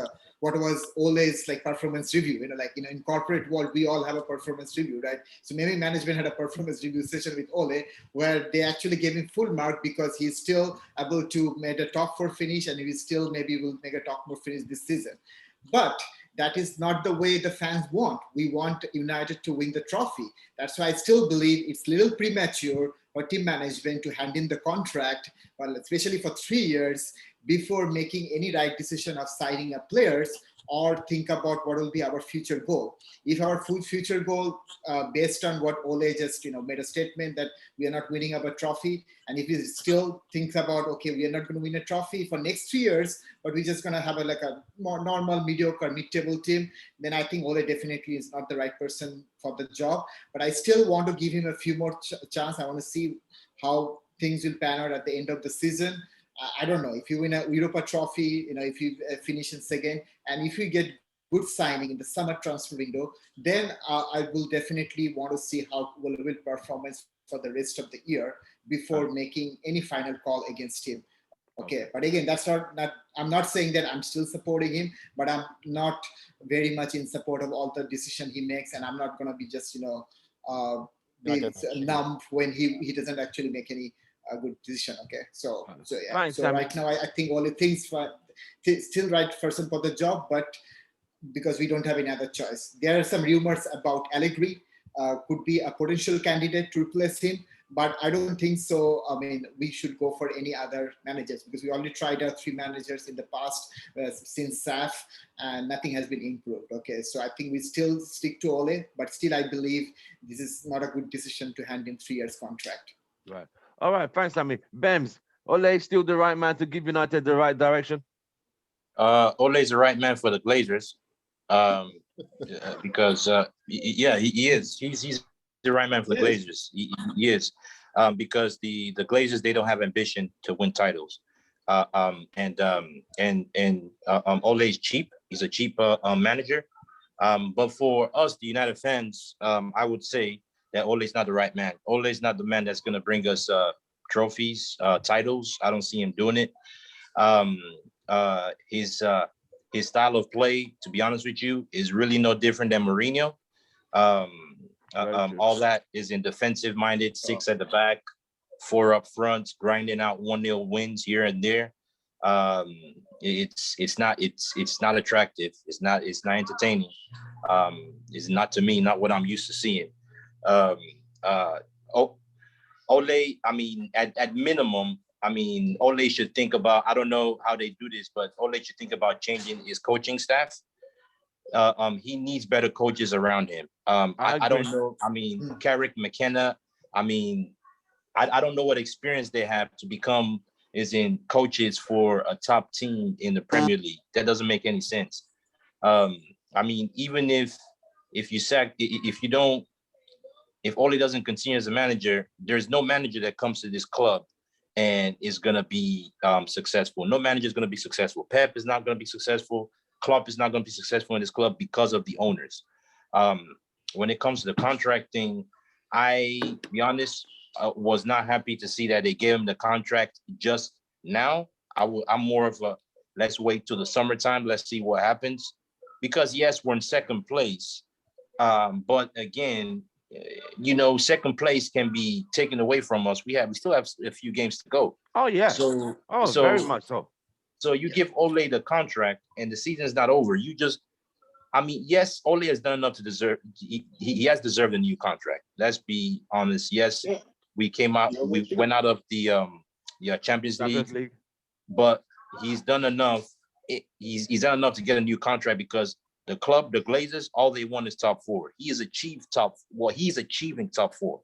Ole's like performance review. In corporate world we all have a performance review, right? So maybe management had a performance review session with Ole where they actually gave him full mark because he's still able to make a top 4 finish, and he still maybe will make a top 4 finish this season. But that is not the way the fans want. We want United to win the trophy. That's why I still believe it's a little premature for team management to hand in the contract, well, especially for 3 years, before making any right decision of signing up players or think about what will be our future goal. If our future goal, based on what Ole just made a statement that we are not winning a trophy, and if he still thinks about, okay, we are not going to win a trophy for next 3 years, but we're just going to have a more normal, mediocre, mid-table team, then I think Ole definitely is not the right person for the job. But I still want to give him a few more chance. I want to see how things will pan out at the end of the season. I don't know if you win a Europa Trophy, if you finish in second, and if you get good signing in the summer transfer window, then I will definitely want to see how will performance for the rest of the year before making any final call against him. Okay, but again, that's not. I'm not saying that I'm still supporting him, but I'm not very much in support of all the decision he makes, and I'm not going to be just be numb when he doesn't actually make any a good decision. Okay, so yeah. Thanks, so Sammy. right now I think all the things still right person for the job, but because we don't have any other choice. There are some rumors about Allegri could be a potential candidate to replace him, but I don't think so. I mean, we should go for any other managers because we already tried out 3 managers in the past since SAF, and nothing has been improved. Okay, so I think we still stick to Ole, but still I believe this is not a good decision to hand in 3 years contract. Right. All right. Thanks, Sammy. Bems, Ole is still the right man to give United the right direction. Ole's the right man for the Glazers, because he is. He's the right man for the Glazers. He is, because the Glazers, they don't have ambition to win titles, and Ole's cheap. He's a cheap manager, but for us, the United fans, I would say that Ole's not the right man. Ole's not the man that's going to bring us trophies, titles. I don't see him doing it. His style of play, to be honest with you, is really no different than Mourinho. All that is in defensive minded, 6 at the back, 4 up front, grinding out 1-0 wins here and there. It's not attractive. It's not entertaining. It's not, to me, not what I'm used to seeing. Ole, I mean, at minimum, I mean, Ole should think about, I don't know how they do this, but Ole should think about changing his coaching staff. He needs better coaches around him. I don't know. I mean, Carrick, McKenna, I mean, I don't know what experience they have to become in coaches for a top team in the Premier League. That doesn't make any sense. I mean, even if Ole doesn't continue as a manager, there's no manager that comes to this club and is going to be successful. No manager is going to be successful. Pep is not going to be successful. Klopp is not going to be successful in this club because of the owners. When it comes to the contract thing, to be honest, was not happy to see that they gave him the contract just now. I'm more of a, let's wait till the summertime. Let's see what happens. Because yes, we're in second place. But again, second place can be taken away from us. We still have a few games to go. Oh yeah. So very much so. So you give Ole the contract and the season's not over. Yes, Ole has done enough to deserve. He has deserved a new contract. Let's be honest. Yes, we went out of the Champions League, but he's done enough. He's done enough to get a new contract because the club, the Glazers, all they want is top 4. He's achieving top 4.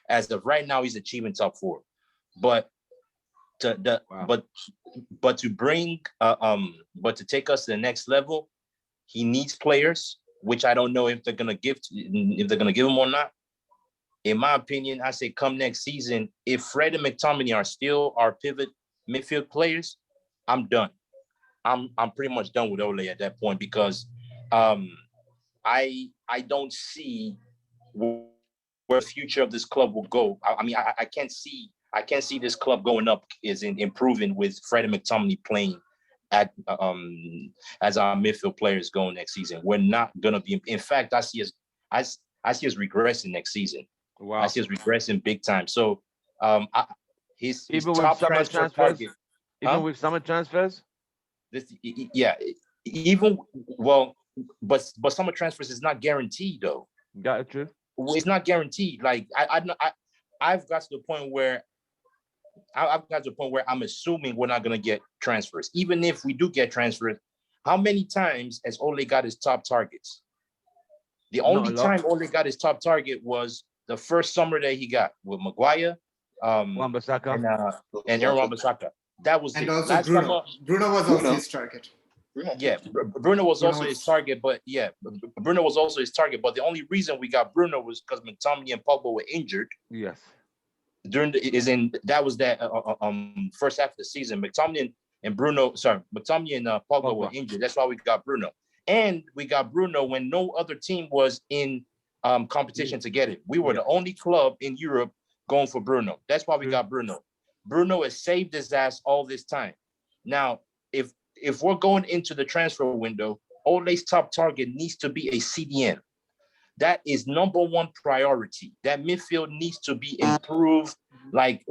As of right now, he's achieving top 4. But to take us to the next level, he needs players, which I don't know if they're gonna give him or not. In my opinion, I say come next season, if Fred and McTominay are still our pivot midfield players, I'm done. I'm pretty much done with Ole at that point because I don't see where the future of this club will go. I mean, I can't see this club going up is in improving with Fred and McTominay playing at as our midfield players going next season. We're not gonna be. In fact, I see us regressing next season. Wow. I see us regressing big time. So his Even with top summer transfer transfers? target. Even with summer transfers? Even well, but summer transfers is not guaranteed though. Got it, true. It's not guaranteed. Like I've got to the point where I'm assuming we're not going to get transfers. Even if we do get transfers, how many times has Ole got his top targets? The only time Ole got his top target was the first summer that he got with Maguire, Wan-Bissaka, and Aaron Wan-Bissaka. That was And it. also Last Bruno. summer, Bruno was also his target. yeah, Bruno was also his target, but Bruno was also his target. But the only reason we got Bruno was because McTominay and Pogba were injured. Yes. That was that first half of the season. McTominay and Pogba were injured. That's why we got Bruno. And we got Bruno when no other team was in competition to get it. We were the only club in Europe going for Bruno. That's why we got Bruno. Bruno has saved his ass all this time. Now, if we're going into the transfer window, Ole's top target needs to be a CDM. That is number one priority. That midfield needs to be improved. Like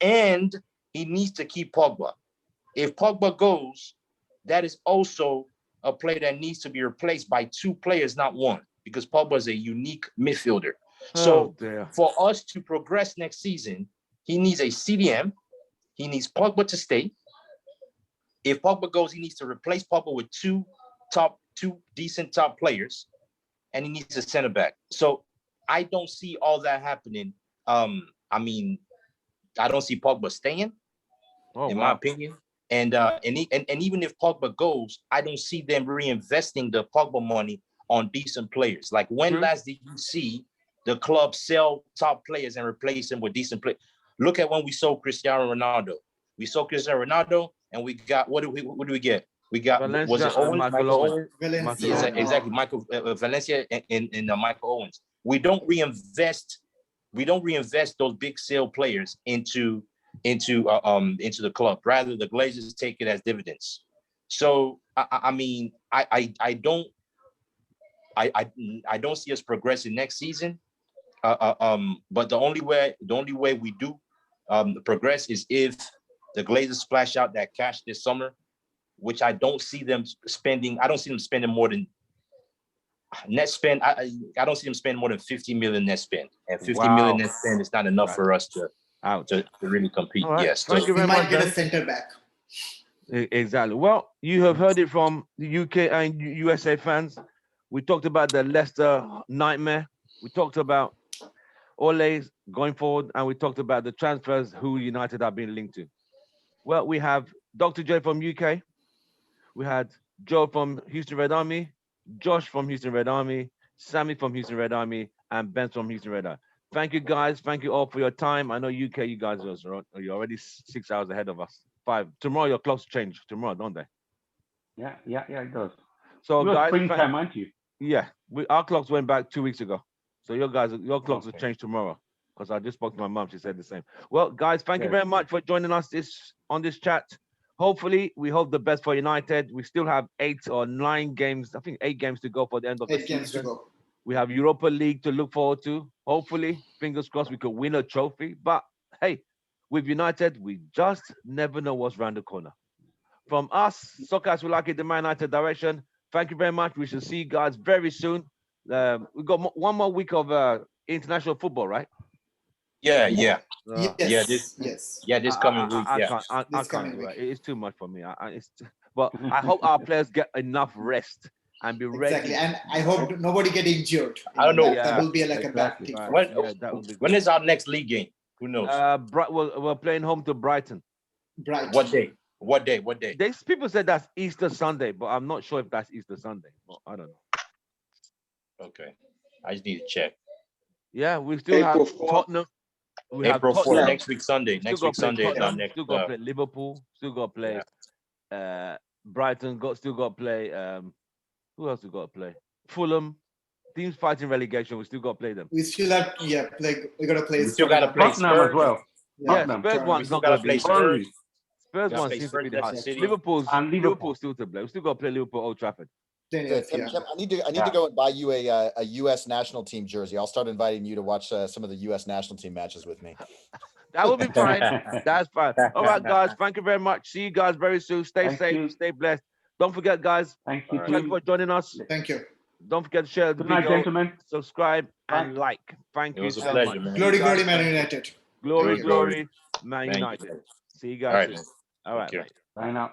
and he needs to keep Pogba. If Pogba goes, that is also a player that needs to be replaced by two players, not one, because Pogba is a unique midfielder. So for us to progress next season, he needs a CDM. He needs Pogba to stay. If Pogba goes, he needs to replace Pogba with two decent top players, and he needs a center back. So I don't see all that happening. I mean, I don't see Pogba staying, my opinion. And even if Pogba goes, I don't see them reinvesting the Pogba money on decent players. Like when last did you see the club sell top players and replace them with decent players? Look at when we sold Cristiano Ronaldo. We sold Cristiano Ronaldo, and we got what do we get? We got Valencia, was it Owens? Michael Owens? Valencia. Yes, exactly. Michael Valencia and Michael Owens. We don't reinvest those big sale players into the club. Rather, the Glazers take it as dividends. So I mean, I don't see us progressing next season. But the only way we do progress is if the Glazers splash out that cash this summer, which I don't see them spending. I don't see them spending more than net spend. I don't see them spending more than 50 million net spend, and 50 million net spend is not enough for us to really compete. Right. Yes, Thank you We very might much. get a center back. Exactly. Well, you have heard it from the UK and USA fans. We talked about the Leicester nightmare. We talked about Ole's going forward, and we talked about the transfers who United are being linked to. Well, we have Dr. J from UK. We had Joe from Houston Red Army, Josh from Houston Red Army, Sammy from Houston Red Army, and Ben from Houston Red Army. Thank you, guys. Thank you all for your time. I know UK, you guys you're already 6 hours ahead of us. 5. Tomorrow, your clocks change. Tomorrow, don't they? Yeah, it does. So, You're guys, springtime, aren't you? yeah, our clocks went back 2 weeks ago. So your clocks will change tomorrow. Because I just spoke to my mom. She said the same. Well, guys, thank you very much for joining us on this chat. Hopefully, we hope the best for United. We still have 8 or 9 games. I think 8 games to go for the end of the season. 8 games to go. We have Europa League to look forward to. Hopefully, fingers crossed, we could win a trophy. But hey, with United, we just never know what's around the corner. From us, Soccer as we like it, the Man United direction. Thank you very much. We shall see you guys very soon. We've got one more week of international football, right? Yeah. Yes. This coming week. I Yeah, can't do it. It's too much for me. But I hope our players get enough rest and be ready. Exactly, and I hope nobody get injured. I don't know. That will be like a bad thing. Right. That would be when is our next league game? Who knows? We're playing home to Brighton. Brighton. What day? People said that's Easter Sunday, but I'm not sure if that's Easter Sunday. Well, I don't know. Okay, I just need to check. Yeah, we still April have 4th. Tottenham. We have April 4th, Tottenham. next week Sunday. Next week Sunday is our next. Still got to play Liverpool. Still got to play Brighton. Still got to play. Who else we got to play? Fulham. teams fighting relegation, we still got to play them. We still have, we gotta play. We still gotta play Tottenham as Spurs. well. Yeah, Tottenham. Spurs Tottenham. one's We still not gotta going to play be. Spurs. Burnley. Spurs Gotta one play seems to Spurs, be the Leicester hardest. City. Liverpool's And Liverpool. Liverpool's still to play. We still got to play Liverpool Old Trafford. Then, Good. yeah. Kim, I need to go and buy you a U.S. national team jersey. I'll start inviting you to watch some of the U.S. national team matches with me. That will be fine. That's fine. All right, guys. Thank you very much. See you guys very soon. Stay Thank safe. you. Stay blessed. Don't forget, guys. Thank you, All right. Thank you team. for joining us. Thank you. Don't forget to share the Good night, video, gentlemen. subscribe, and Bye. like. Thank It you was a so pleasure, much. man. Glory, Guys, glory, Man United. Glory, Thank you. glory, Man Thank you. United. See you All guys right, soon. man. All right, Take care. mate. Bye now.